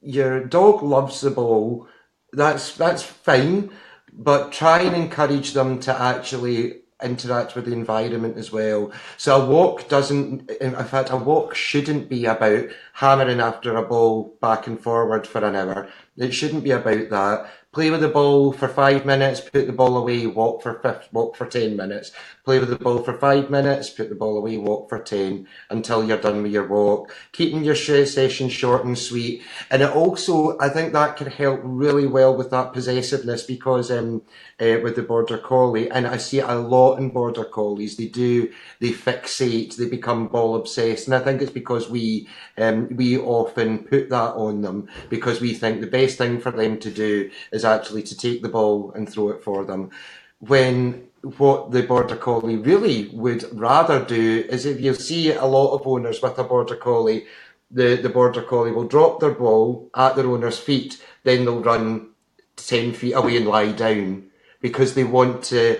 your dog loves the ball, that's fine, but try and encourage them to actually interact with the environment as well. So in fact, a walk shouldn't be about hammering after a ball back and forward for an hour. It shouldn't be about that. Play with the ball for 5 minutes, put the ball away, walk for 10 minutes. Play with the ball for 5 minutes, put the ball away, walk for 10 until you're done with your walk. Keeping your session short and sweet. And it also, I think that can help really well with that possessiveness because with the border collie, and I see it a lot in border collies, they fixate, they become ball obsessed. And I think it's because we often put that on them because we think the best thing for them to do is actually to take the ball and throw it for them. When what the Border Collie really would rather do is, if you'll see a lot of owners with a Border Collie, the Border Collie will drop their ball at their owner's feet, then they'll run 10 feet away and lie down, because they want to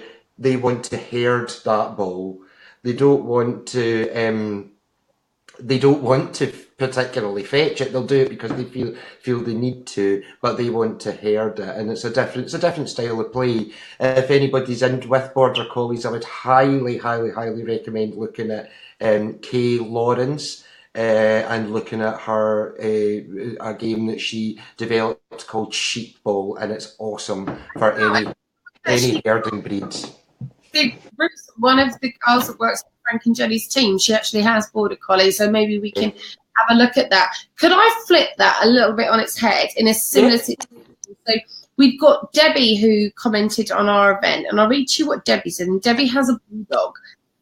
herd that ball. They don't want to particularly fetch it. They'll do it because they feel they need to, but they want to herd it, and it's a different style of play. If anybody's in with Border Collies, I would highly recommend looking at Kay Lawrence. And looking at her a game that she developed called Sheep Ball, and it's awesome for any herding breeds. Bruce, one of the girls that works with Frank and Jenny's team, she actually has Border Collie, so maybe we can have a look at that. Could I flip that a little bit on its head in a similar situation? So we've got Debbie who commented on our event, and I'll read to you what Debbie said. And Debbie has a bulldog.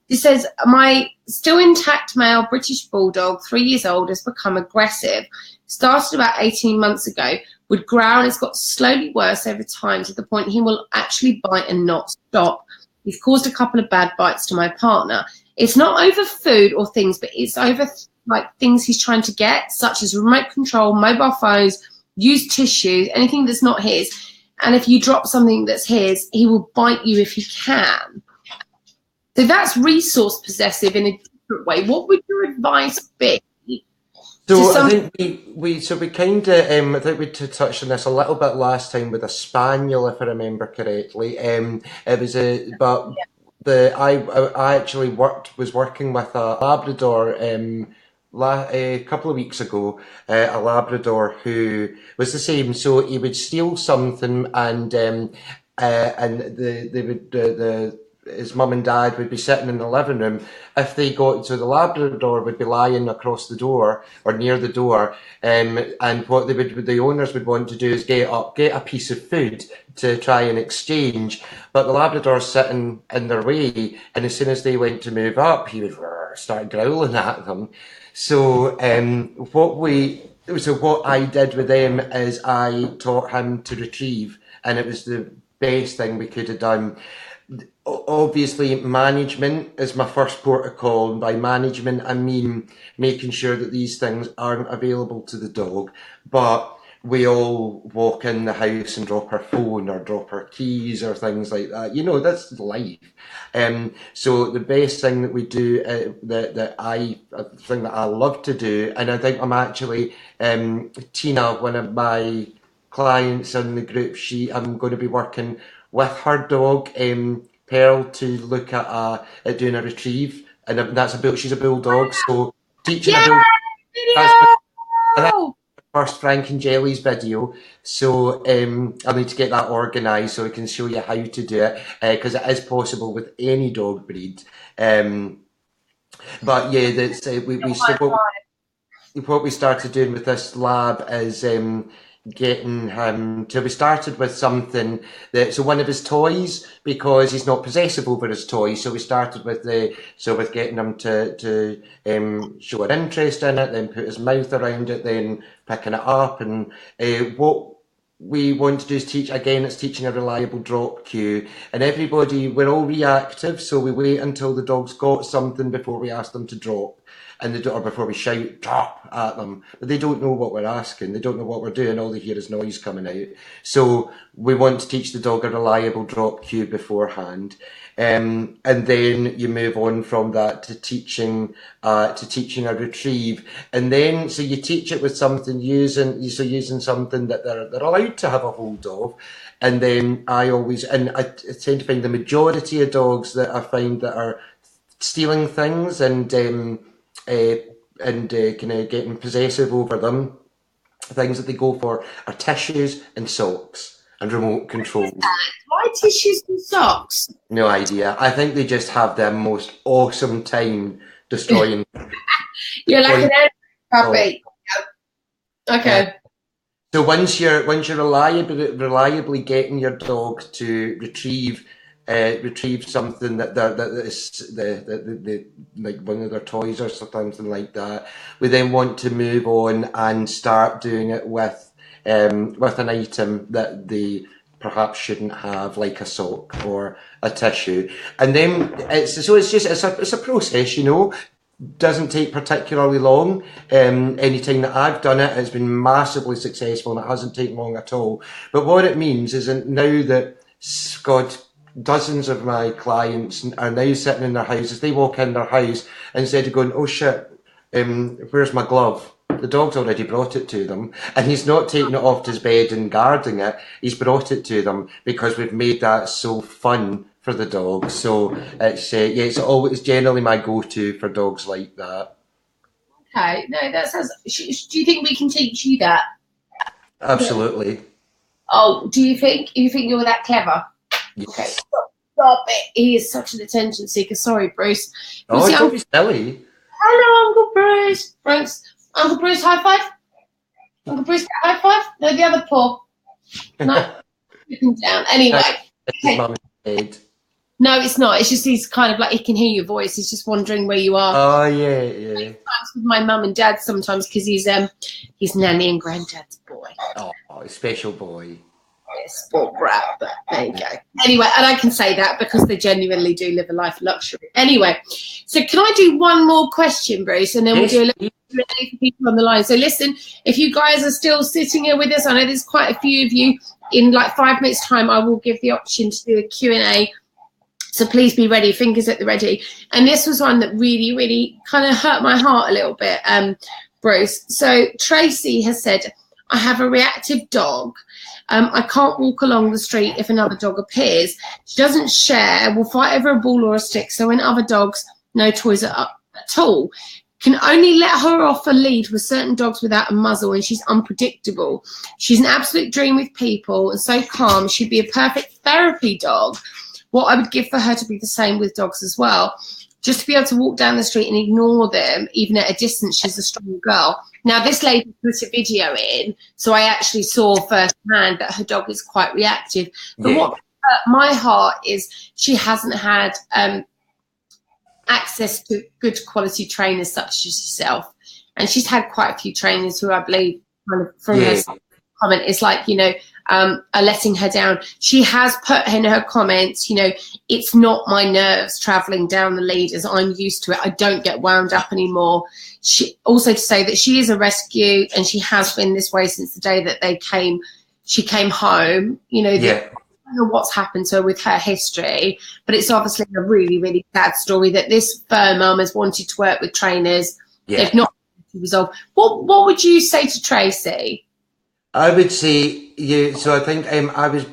She says, my still intact male British bulldog, 3 years old, has become aggressive. Started about 18 months ago, would growl, and it's got slowly worse over time to the point he will actually bite and not stop. He's caused a couple of bad bites to my partner. It's not over food or things, but it's over things he's trying to get, such as remote control, mobile phones, used tissues, anything that's not his. And if you drop something that's his, he will bite you if he can. So that's resource possessive in a different way. What would your advice be? So I think we kind of I think we touched on this a little bit last time with a spaniel, if I remember correctly. It was I actually was working with a Labrador a couple of weeks ago, a Labrador who was the same. So he would steal something, and his mum and dad would be sitting in the living room. If they got, so the Labrador would be lying across the door or near the door, and what the owners would want to do is get a piece of food to try and exchange, but the Labrador's sitting in their way, and as soon as they went to move up, he would start growling at them. So what I did with them is I taught him to retrieve, and it was the best thing we could have done. Obviously, management is my first port of call, and by management I mean making sure that these things aren't available to the dog, but we all walk in the house and drop our phone or drop our keys or things like that. You know, that's life. So the best thing that we do, the thing that I love to do, and I think I'm actually, Tina, one of my clients in the group, I'm going to be working with her dog, Pearl, to look at doing a retrieve, and she's a bulldog, so teaching a bulldog. That's the first Frank and Jelly's video, so I'll need to get that organised so I can show you how to do it, because it is possible with any dog breed. But yeah, that's what we started doing with this lab is getting him to, we started with something so one of his toys, because he's not possessive over his toys, so we started with with getting him to show an interest in it, then put his mouth around it, then picking it up, and what we want to do is it's teaching a reliable drop cue, and we're all reactive, so we wait until the dog's got something before we ask them to drop, or before we shout drop at them. But they don't know what we're asking, they don't know what we're doing, all they hear is noise coming out. So we want to teach the dog a reliable drop cue beforehand. And then you move on from that to teaching a retrieve, and then so you teach it with something using something that they're allowed to have a hold of, and then I tend to find the majority of dogs that I find that are stealing things and kind of getting possessive over them, things that they go for are tissues and socks and remote controls. Why tissues and socks? No idea. I think they just have the most awesome time destroying. You're like an puppy. Okay. So once you're reliably getting your dog to retrieve something that is like one of their toys or something like that, we then want to move on and start doing it with an item that they perhaps shouldn't have, like a sock or a tissue. And then it's a process, you know. Doesn't take particularly long. Anytime that I've done it, it's been massively successful and it hasn't taken long at all. But what it means is that now that, God, dozens of my clients are now sitting in their houses, they walk in their house, and instead of going, oh shit, where's my glove? The dog's already brought it to them, and he's not taking it off his bed and guarding it. He's brought it to them because we've made that so fun for the dog. So it's it's always generally my go-to for dogs like that. Okay, no, that sounds. Do you think we can teach you that? Absolutely. Oh, do you think? You think you're that clever? Yes. Okay, stop it. He is such an attention seeker. Sorry, Bruce. Oh, don't be silly. Hello, Uncle Bruce. Uncle Bruce, high five. Uncle Bruce, high five. No, the other paw. No, down. Anyway. Okay. Mum head. No, it's not. It's just he's kind of like, he can hear your voice. He's just wondering where you are. Oh, yeah. With my mum and dad sometimes because he's nanny and granddad's boy. Oh, special boy. Sport brat, but there you go. Anyway, and I can say that because they genuinely do live a life of luxury. Anyway, so can I do one more question, Bruce, and then we'll do a little Q&A for people on the line. So listen, if you guys are still sitting here with us, I know there's quite a few of you. In like 5 minutes' time, I will give the option to do a Q&A. So please be ready, fingers at the ready. And this was one that really, really kind of hurt my heart a little bit, Bruce. So Tracy has said, I have a reactive dog. I can't walk along the street if another dog appears. She doesn't share, will fight over a ball or a stick. So when other dogs, no toys are up at all. Can only let her off a lead with certain dogs without a muzzle, and she's unpredictable. She's an absolute dream with people and so calm. She'd be a perfect therapy dog. What I would give for her to be the same with dogs as well. Just to be able to walk down the street and ignore them, even at a distance, she's a strong girl. Now, this lady put a video in, so I actually saw firsthand that her dog is quite reactive. But what hurt my heart is she hasn't had access to good quality trainers such as yourself. And she's had quite a few trainers who I believe kind of from her comment is like, you know, are letting her down. She has put in her comments, you know, it's not my nerves traveling down the lead as I'm used to it. I don't get wound up anymore. She also to say that she is a rescue and she has been this way since the day that she came home, you know, I don't know what's happened to her with her history, but it's obviously a really, really sad story that this fur mum has wanted to work with trainers. They've not resolved. What would you say to Tracy? I would say, so I think I was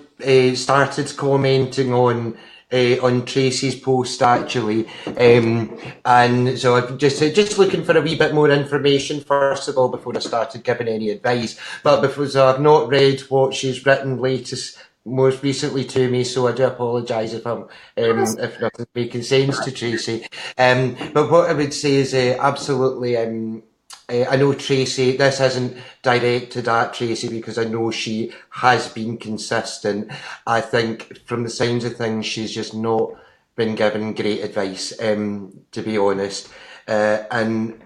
started commenting on Tracy's post actually, and so I'm just looking for a wee bit more information first of all before I started giving any advice. But so I've not read what she's written most recently to me, so I do apologise if if nothing's making sense to Tracy. But what I would say is absolutely. I know Tracy, this isn't directed at Tracy because I know she has been consistent. I think from the sounds of things, she's just not been given great advice, to be honest. I think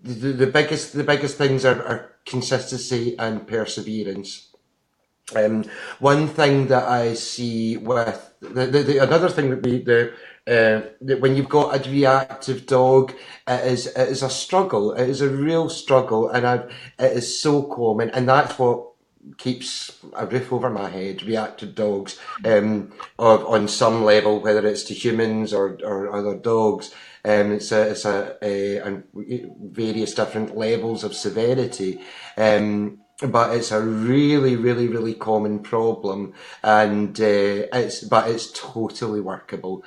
the biggest things are consistency and perseverance. One thing that I see with another thing that that when you've got a reactive dog, it is a struggle. It is a real struggle, and it is so common, and that's what keeps a roof over my head. Reactive dogs, on some level, whether it's to humans or other dogs. It's and various different levels of severity. But it's a really, really, really common problem, and it's totally workable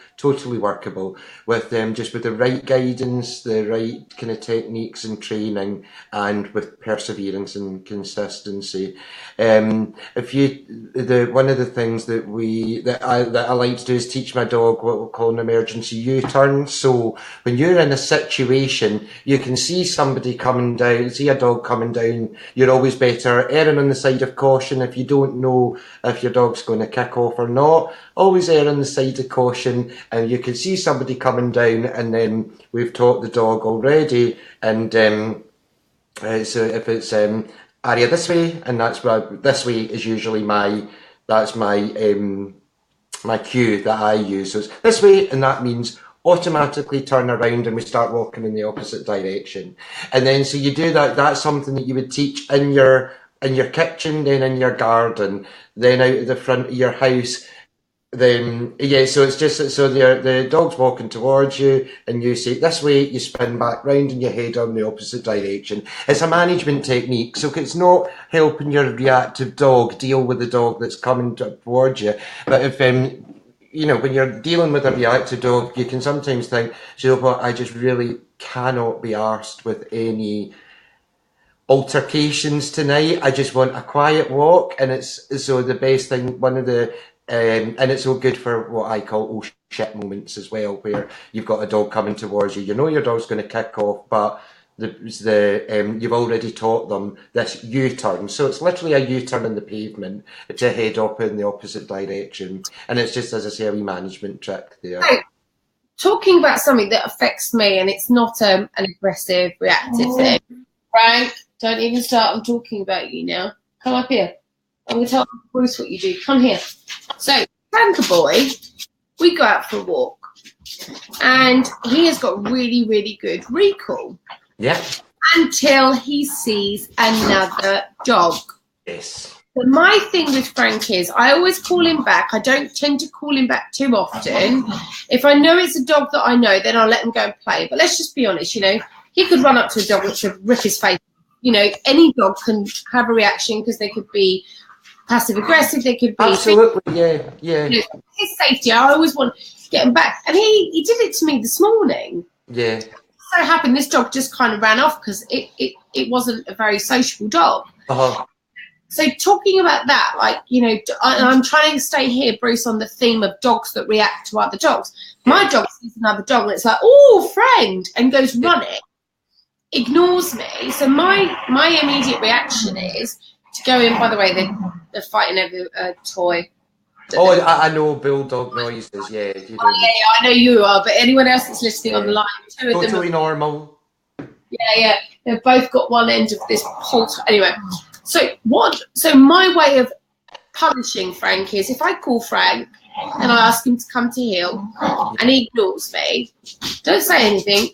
with just with the right guidance, the right kind of techniques and training, and with perseverance and consistency. One of the things that I like to do is teach my dog what we'll call an emergency U-turn. So when you're in a situation, you can see somebody coming down, see a dog coming down, you're always better erring on the side of caution. If you don't know if your dog's going to kick off or not, always err on the side of caution. And you can see somebody coming down, and then we've taught the dog already. And so if it's area this way, and that's where this way is usually that's my cue that I use. So it's this way, and that means automatically turn around and we start walking in the opposite direction. And then so you do that. That's something that you would teach in your kitchen, then in your garden, then out of the front of your house. Then yeah, so it's just so the dog's walking towards you, and you say this way, you spin back round and you head on the opposite direction. It's a management technique, so it's not helping your reactive dog deal with the dog that's coming towards you. But if when you're dealing with a reactive dog, you can sometimes think, you know what, I just really cannot be arsed with any altercations tonight. I just want a quiet walk, and it's so the best thing. One of the and it's so good for what I call oh shit moments as well, where you've got a dog coming towards you. You know your dog's going to kick off, but you've already taught them this U-turn. So it's literally a U-turn in the pavement to head up in the opposite direction, and it's just, as I say, a wee management trick there. So, talking about something that affects me, and it's not an aggressive, reactive thing. Frank, don't even start. I'm talking about you now. Come up here. I'm going to tell Bruce what you do. Come here. So, Frank boy, we go out for a walk, and he has got really, really good recall. Yeah. Until he sees another dog. Yes. So my thing with Frank is I always call him back. I don't tend to call him back too often. If I know it's a dog that I know, then I'll let him go and play. But let's just be honest, he could run up to a dog which would rip his face. Any dog can have a reaction because they could be passive aggressive. They could be absolutely, yeah. His safety. I always want to get him back, and he did it to me this morning. Yeah. So happened this dog just kind of ran off because it wasn't a very sociable dog. Uh-huh. So talking about that, I'm trying to stay here, Bruce, on the theme of dogs that react to other dogs. My dog sees another dog and it's like, oh, friend, and goes running, ignores me. So my immediate reaction is to go in. By the way, they're fighting over a toy. Oh, I know bulldog noises. Yeah, you do. I know you are, but anyone else that's listening on the line, two of them. Totally normal. Yeah. They've both got one end of this whole. Anyway, so my way of punishing Frank is if I call Frank and I ask him to come to heel and he ignores me, don't say anything.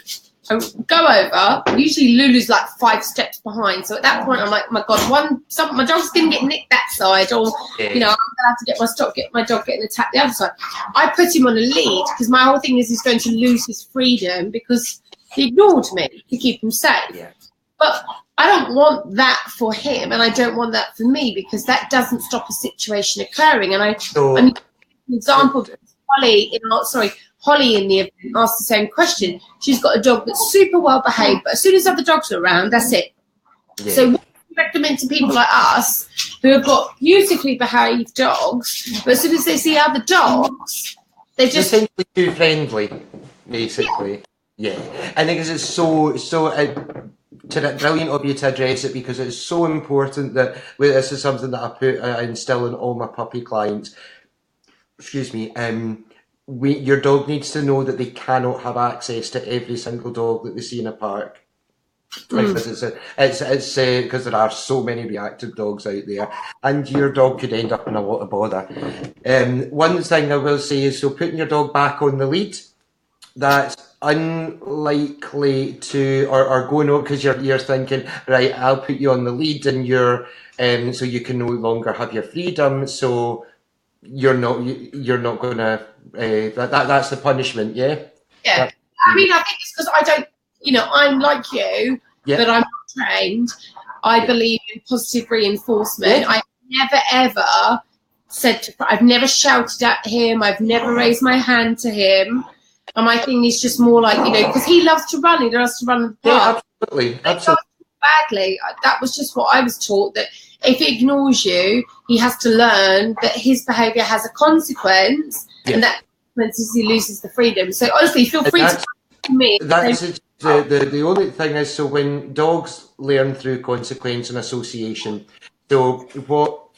Go over. Usually Lulu's like 5 steps behind, so at that point I'm like, my God, my dog's gonna get nicked that side, or I'm gonna have to get my dog getting attacked the other side. I put him on a lead because my whole thing is he's going to lose his freedom because he ignored me to keep him safe. Yeah. But I don't want that for him, and I don't want that for me because that doesn't stop a situation occurring. And an example of Holly in the event asked the same question. She's got a dog that's super well behaved, but as soon as other dogs are around, that's it. Yeah. So what do you recommend to people like us who have got beautifully behaved dogs, but as soon as they see other dogs, they're simply too friendly, basically. Yeah. I think it's so brilliant of you to address it because it's so important that this is something that I instill in all my puppy clients. Excuse me. Your dog needs to know that they cannot have access to every single dog that they see in a park. Because it's because there are so many reactive dogs out there, and your dog could end up in a lot of bother. One thing I will say is, so putting your dog back on the lead, that's unlikely to or going on because you're thinking, right, I'll put you on the lead and you're so you can no longer have your freedom, so you're not gonna that's the punishment. Yeah I mean, I think it's because I don't, I'm like you, but I'm not trained. I believe in positive reinforcement. I've never ever I've never shouted at him, I've never raised my hand to him. And my thing is just more like, because he loves to run. He loves to run the park. Yeah, absolutely. Badly. That was just what I was taught, that if he ignores you, he has to learn that his behaviour has a consequence, and that consequence is he loses the freedom. So honestly, feel free to me. The only thing is, so when dogs learn through consequence and association, so what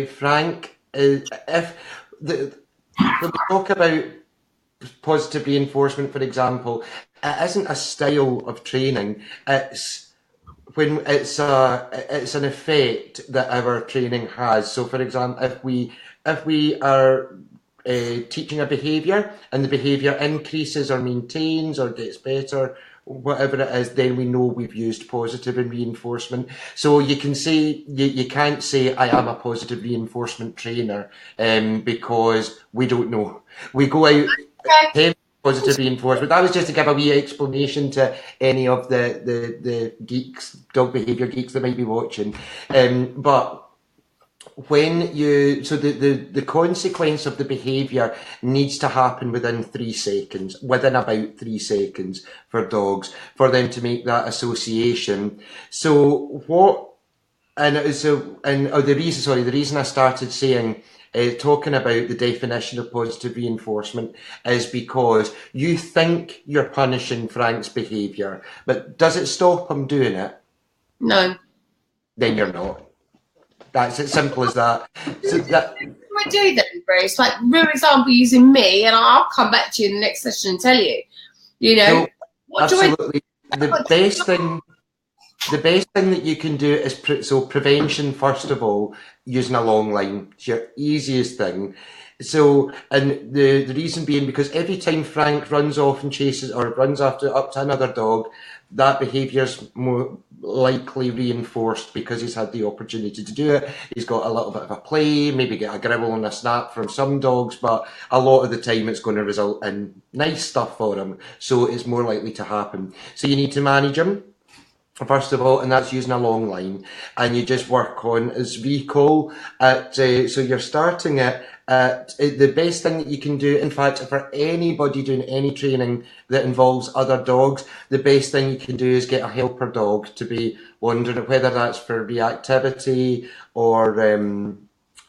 Frank is, if when we talk about positive reinforcement, for example, it isn't a style of training. It's when it's an effect that our training has. So, for example, if we are teaching a behaviour and the behaviour increases or maintains or gets better, whatever it is, then we know we've used positive reinforcement. So you can say you can't say I am a positive reinforcement trainer because we don't know. We go out heavy positive reinforcement. That was just to give a wee explanation to any of the geeks, dog behaviour geeks that might be watching. But when you, so the consequence of the behaviour needs to happen within 3 seconds, within about 3 seconds for dogs, for them to make that association. So what, and so, and the reason I started saying, talking about the definition of positive reinforcement is because you think you're punishing Frank's behaviour, but does it stop him doing it? No. Then you're not. That's as simple as that. So that. What do I do then, Bruce? Like, for example, using me, and I'll come back to you in the next session and tell you. You know, So, what absolutely. do I? The best thing that you can do is prevention first of all, using a long line. It's your easiest thing. So, and the reason being because every time Frank runs off and chases or runs up to another dog, that behaviour's more likely reinforced because he's had the opportunity to do it. He's got a little bit of a play, maybe get a gribble and a snap from some dogs, but a lot of the time it's going to result in nice stuff for him. So it's more likely to happen. So you need to manage him, first of all, and that's using a long line. And you just work on his recall at, so you're starting it at the best thing that you can do. In fact, for anybody doing any training that involves other dogs, the best thing you can do is get a helper dog to be wondering whether that's for reactivity or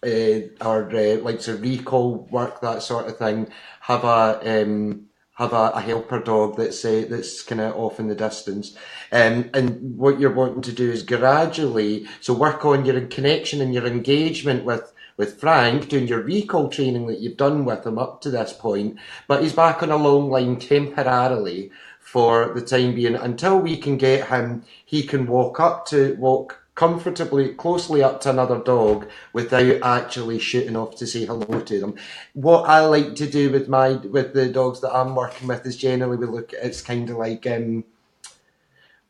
like to recall work, that sort of thing. Have a helper dog that's kind of off in the distance. And what you're wanting to do is gradually, so work on your connection and your engagement with Frank, doing your recall training that you've done with him up to this point, but he's back on a long line temporarily for the time being until we can get him, he can walk comfortably, closely up to another dog without actually shooting off to say hello to them. What I like to do with the dogs that I'm working with is generally we look at it's kind of like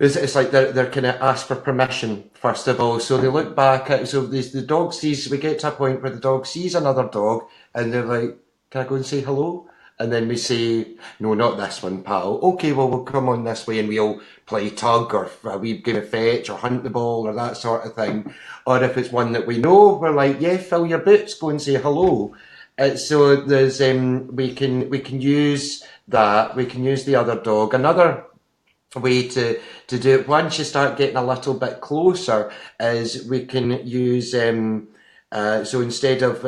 it's like they're kind of ask for permission first of all. So they look back at the dog sees, we get to a point where the dog sees another dog and they're like, "Can I go and say hello?" And then we say, "No, not this one, pal. Okay, well, we'll come on this way," and we'll play tug or a wee game of fetch or hunt the ball or that sort of thing. Or if it's one that we know, we're like, "Yeah, fill your boots, go and say hello." So there's we can use that. We can use the other dog. Another way to do it once you start getting a little bit closer is we can use so instead of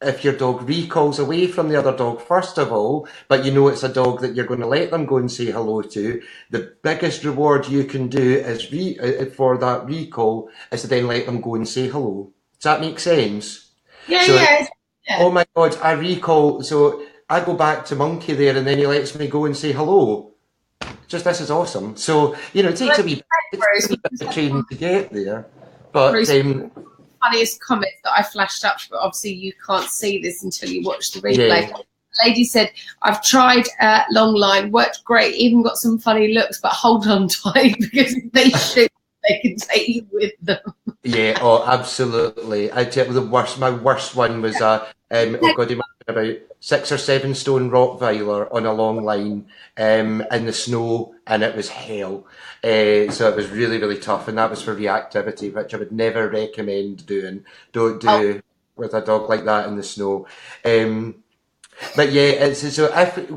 if your dog recalls away from the other dog first of all, but you know it's a dog that you're going to let them go and say hello to, the biggest reward you can do is for that recall is to then let them go and say hello. Does that make sense? Yeah, So, yeah. oh my God, I recall, so I go back to Monkey there and then he lets me go and say hello. Just this is awesome. So, it takes a wee bit of training to get there. But funniest comments that I flashed up, but obviously you can't see this until you watch the replay. yeah. The lady said, "I've tried long line, worked great, even got some funny looks, but hold on tight because if they shoot, they can take you with them." Yeah, oh, absolutely. I tell you, my worst one was oh God, he must have been about 6 or 7 stone Rottweiler on a long line in the snow, and it was hell. So it was really, really tough, and that was for reactivity, which I would never recommend doing. Don't do with a dog like that in the snow. But yeah, so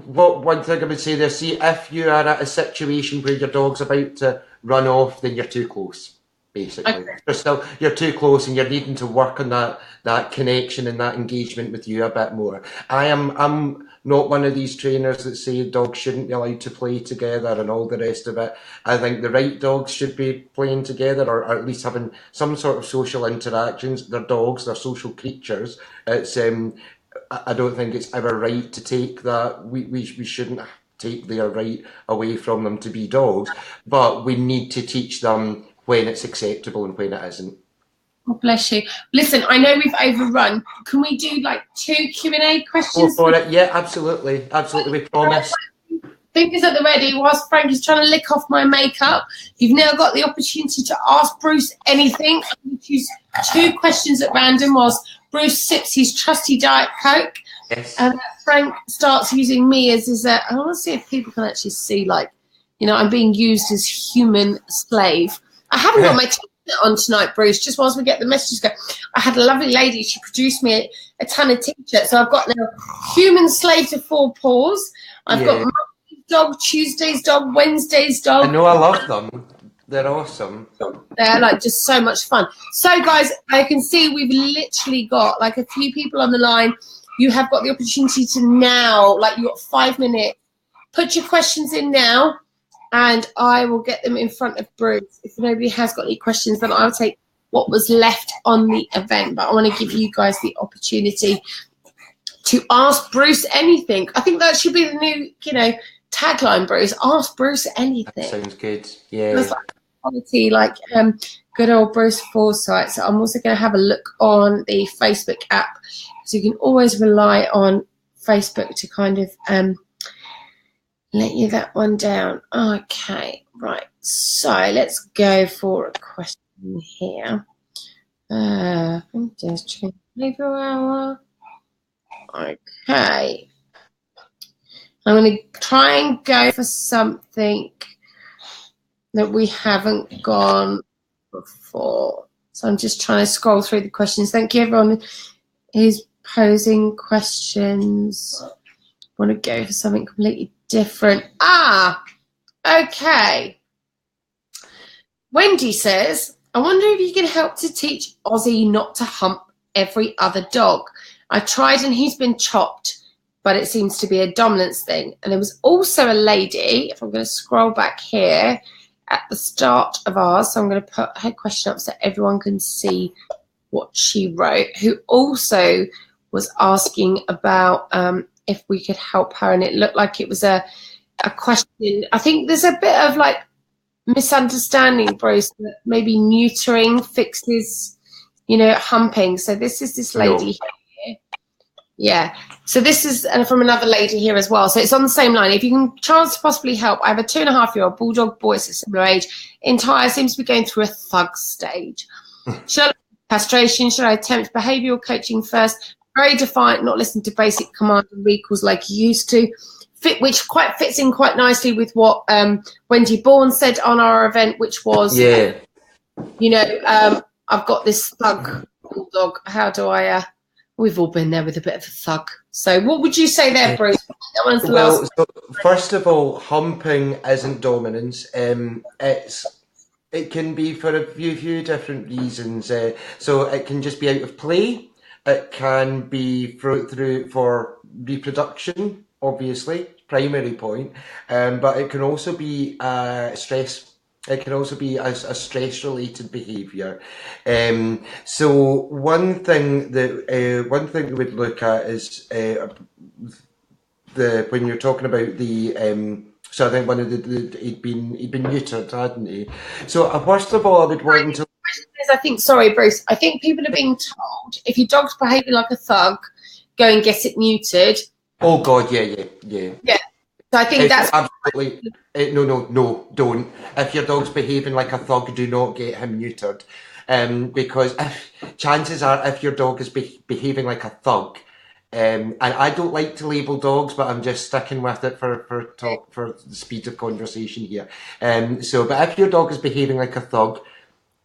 one thing I would say there, see, if you are at a situation where your dog's about to run off, then you're too close. Basically, you're too close, and you're needing to work on that connection and that engagement with you a bit more. I'm not one of these trainers that say dogs shouldn't be allowed to play together and all the rest of it. I think the right dogs should be playing together, or at least having some sort of social interactions. They're dogs, they're social creatures. It's I don't think it's ever right to take that. We shouldn't take their right away from them to be dogs, but we need to teach them when it's acceptable and when it isn't. Oh, bless you. Listen, I know we've overrun. Can we do like 2 Q&A questions? Go for it. Yeah, absolutely. Absolutely. We promise. Fingers at the ready whilst Frank is trying to lick off my makeup. You've now got the opportunity to ask Bruce anything. I'm going to choose 2 questions at random whilst Bruce sips his trusty Diet Coke. Yes. And Frank starts using me as his, I want to see if people can actually see, like, you know, I'm being used as human slave. I haven't got my t-shirt on tonight, Bruce, just whilst we get the messages go. I had a lovely lady, she produced me a ton of t-shirts. So I've got now human slave to 4 paws. I've got Monday's dog, Tuesday's dog, Wednesday's dog. I know, I love them. They're awesome. They're like just so much fun. So guys, I can see we've literally got like a few people on the line. You have got the opportunity to now, like you've got 5 minutes. Put your questions in now and I will get them in front of Bruce. If nobody has got any questions, then I'll take what was left on the event. But I want to give you guys the opportunity to ask Bruce anything. I think that should be the new, you know, tagline, Bruce. Ask Bruce anything. That sounds good. Yeah. It's like quality, like good old Bruce Forsyth. So I'm also going to have a look on the Facebook app. So you can always rely on Facebook to kind of let you that one down. Okay, right. So let's go for a question here. Just behavioural hour. Okay. I'm going to try and go for something that we haven't gone before. So I'm just trying to scroll through the questions. Thank you, everyone who's posing questions. I want to go for something completely different. Okay. Wendy says, I wonder if you can help to teach Ozzy not to hump every other dog. I tried and he's been chopped, but it seems to be a dominance thing. And there was also a lady, if I'm going to scroll back here, at the start of ours, so I'm going to put her question up so everyone can see what she wrote, who also was asking about if we could help her, and it looked like it was a question. I think there's a bit of like misunderstanding, Bruce, that maybe neutering fixes, you know, humping. So this is this lady here. Yeah. So this is from another lady here as well. So it's on the same line. If you can chance to possibly help, I have a 2.5-year-old bulldog boy, it's a similar age. Entire seems to be going through a thug stage. Should I castration? Should I attempt behavioural coaching first? Very defiant, not listen to basic command and recalls like he used to. Which quite fits in quite nicely with what Wendy Bourne said on our event, which was, you know, I've got this thug bulldog. How do I? We've all been there with a bit of a thug. So what would you say there, Bruce? That one's the last. So first of all, humping isn't dominance. It can be for a few different reasons. So it can just be out of play. It can be through for reproduction, obviously, primary point. But it can also be stress. It can also be a stress-related behaviour. So one thing we would look at is when you're talking about the. So I think one of he'd been neutered, hadn't he? So first of all, I would want to. I think, sorry, Bruce. I think people are being told if your dog's behaving like a thug, go and get it neutered. Oh God, yeah. So I think that's absolutely no, don't. If your dog's behaving like a thug, do not get him neutered, because chances are, if your dog is behaving like a thug, and I don't like to label dogs, but I'm just sticking with it for the speed of conversation here. But if your dog is behaving like a thug,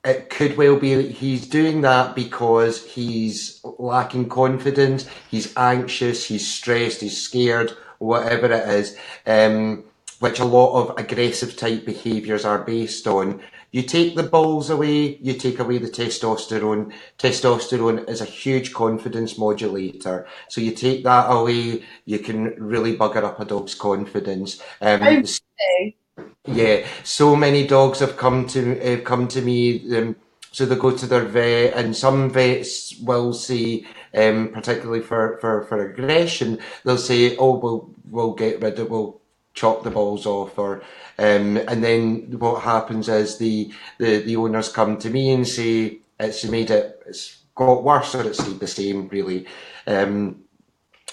it could well be that he's doing that because he's lacking confidence, he's anxious, he's stressed, he's scared, whatever it is, which a lot of aggressive type behaviours are based on. You take the balls away, you take away the testosterone. Testosterone is a huge confidence modulator. So you take that away, you can really bugger up a dog's confidence. Yeah, so many dogs have come to me. So they go to their vet, and some vets will say, particularly for aggression, they'll say, "Oh, we'll get rid of chop the balls off, or and then what happens is the owners come to me and say it's got worse or it's stayed the same, really.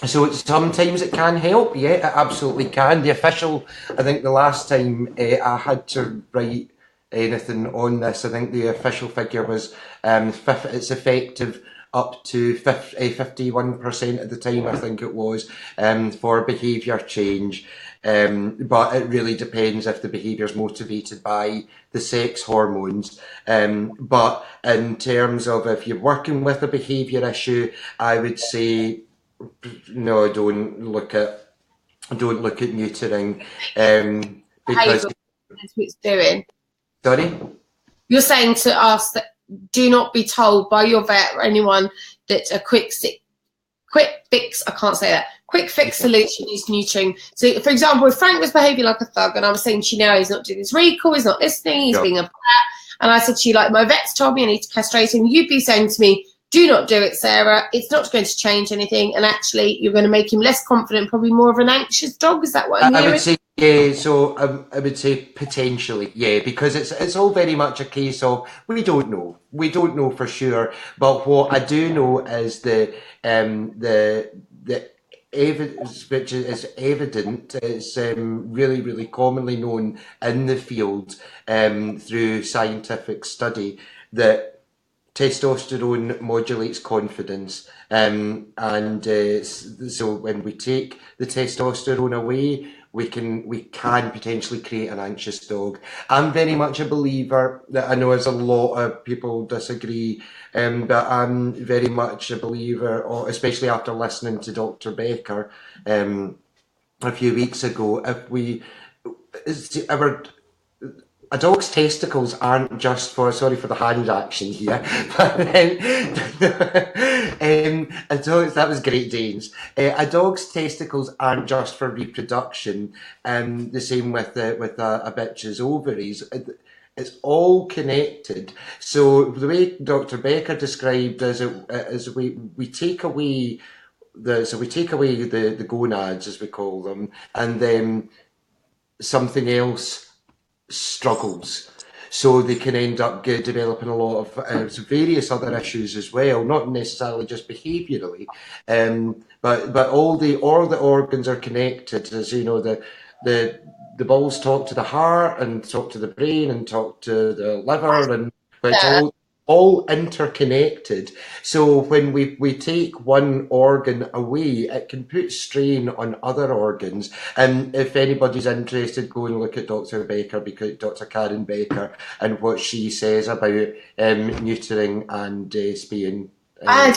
So sometimes it can help, yeah, it absolutely can. I think the last time I had to write anything on this, I think the official figure was it's effective up to 51% of the time, I think it was, for behaviour change. But it really depends if the behaviour is motivated by the sex hormones. But in terms of if you're working with a behaviour issue, I would say no, don't look at neutering, because Behavioural, that's what it's doing. sorry. You're saying to us that do not be told by your vet or anyone that a quick fix, I can't say that, quick fix solution is neutering. So, for example, if Frank was behaving like a thug and I was saying to you now he's not doing his recall, he's not listening, he's being a brat, and I said to you, like, my vet's told me I need to castrate him, you'd be saying to me, do not do it, Sarah. It's not going to change anything. And actually, you're going to make him less confident, probably more of an anxious dog. Is that what I'm hearing? I would say, yeah, so I would say potentially, yeah, because it's all very much a case of we don't know. We don't know for sure. But what I do know is the evidence, which is evident, is really, really commonly known in the field through scientific study, that testosterone modulates confidence, and so when we take the testosterone away, we can potentially create an anxious dog. I'm very much a believer that I know as a lot of people disagree, but I'm very much a believer, especially after listening to Dr. Becker a few weeks ago. A dog's testicles aren't just for, sorry for the hand action here, but that was Great Danes. A dog's testicles aren't just for reproduction, the same with a bitch's ovaries. It's all connected. So the way Dr. Becker described is we take away the gonads, as we call them, and then something else struggles, so they can end up developing a lot of various other issues as well, not necessarily just behaviourally, but all the organs are connected. As you know, the balls talk to the heart and talk to the brain and talk to the liver, and it's all interconnected. So when we take one organ away, it can put strain on other organs. And if anybody's interested, go and look at Dr. Becker, because Dr. Karen Becker, and what she says about neutering and spaying. I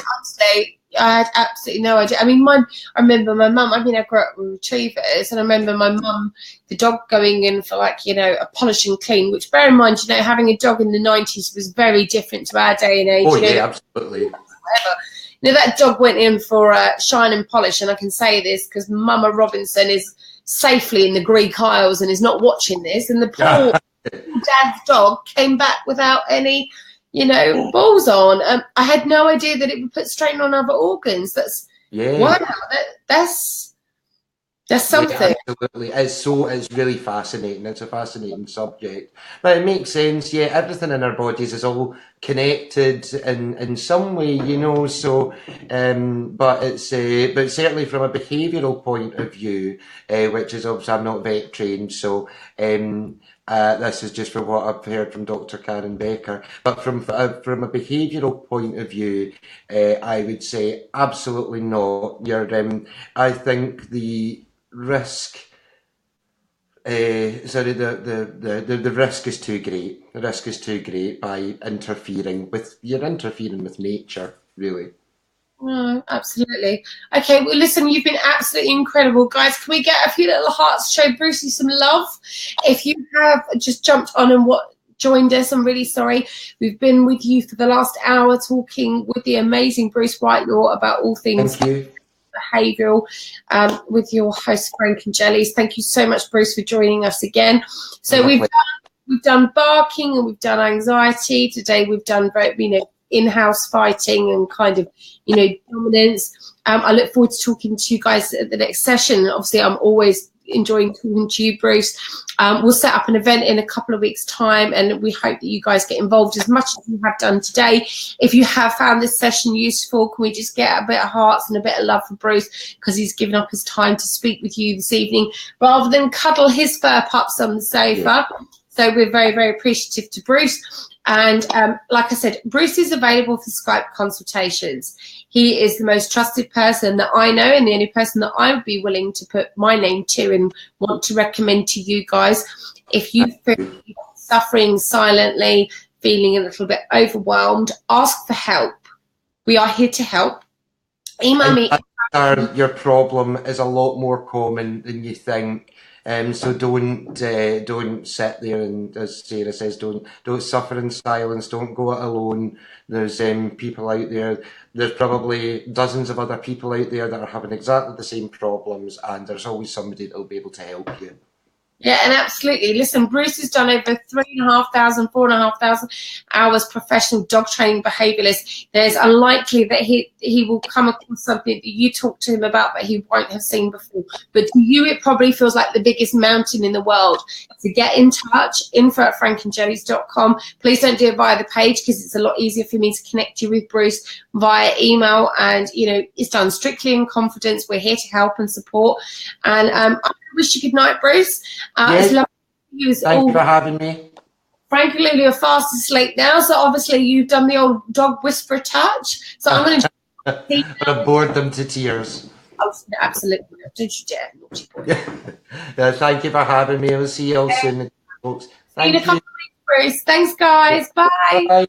had absolutely no idea. I mean, I remember my mum, I grew up with retrievers, and I remember my mum, the dog going in for, like, a polish and clean, which, bear in mind, having a dog in the 90s was very different to our day and age. Oh, yeah, absolutely. Whatever. That dog went in for shine and polish, and I can say this because Mama Robinson is safely in the Greek Isles and is not watching this, and the poor dad's dog came back without any balls on. I had no idea that it would put strain on other organs. Wow, that's something. Yeah, absolutely. It's really fascinating. It's a fascinating subject, but it makes sense. Yeah, everything in our bodies is all connected in some way, So, but it's but certainly from a behavioural point of view, which is obviously I'm not vet trained, so. This is just from what I've heard from Dr. Karen Becker. But from a behavioural point of view, I would say absolutely not. I think the risk. The risk is too great. The risk is too great by interfering with nature, really. No, absolutely. Okay, well, listen, you've been absolutely incredible, guys. Can we get a few little hearts to show Brucey some love? If you have just jumped on and joined us, I'm really sorry. We've been with you for the last hour talking with the amazing Bruce Whitelaw about all things behavioural, with your host Frank and Jellies. Thank you so much, Bruce, for joining us again. So we've done barking and we've done anxiety. Today we've done in-house fighting and kind of dominance. I look forward to talking to you guys at the next session. Obviously, I'm always enjoying talking to you, Bruce. We'll set up an event in a couple of weeks' time, and we hope that you guys get involved as much as you have done today. If you have found this session useful, can we just get a bit of hearts and a bit of love for Bruce, because he's given up his time to speak with you this evening rather than cuddle his fur pups on the sofa. So we're very, very appreciative to Bruce. And like I said, Bruce is available for Skype consultations. He is the most trusted person that I know, and the only person that I would be willing to put my name to and want to recommend to you guys. If you feel you're suffering silently, feeling a little bit overwhelmed, ask for help. We are here to help. Email me. Your problem is a lot more common than you think. So don't sit there and, as Sarah says, don't suffer in silence. Don't go it alone. There's people out there. There's probably dozens of other people out there that are having exactly the same problems, and there's always somebody that will be able to help you. Yeah, and absolutely. Listen, Bruce has done over 3,500, 4,500 hours professional dog training behaviouralist. There's unlikely that he will come across something that you talk to him about that he won't have seen before. But to you, it probably feels like the biggest mountain in the world. To get in touch, info@frankandjellies.com. Please don't do it via the page, because it's a lot easier for me to connect you with Bruce via email. And, you know, it's done strictly in confidence. We're here to help and support. And I wish you good night, Bruce. Yes. It's lovely to you. Thank you for having me. Frank and Lily are fast asleep now, so obviously you've done the old dog whisper touch. So I'm going to I've bored them to tears. Oh, absolutely. Don't you dare, naughty boy. Yeah, thank you for having me. I'll see you all soon, folks. See you in a couple of weeks, Bruce. Thanks, guys. Bye. Bye.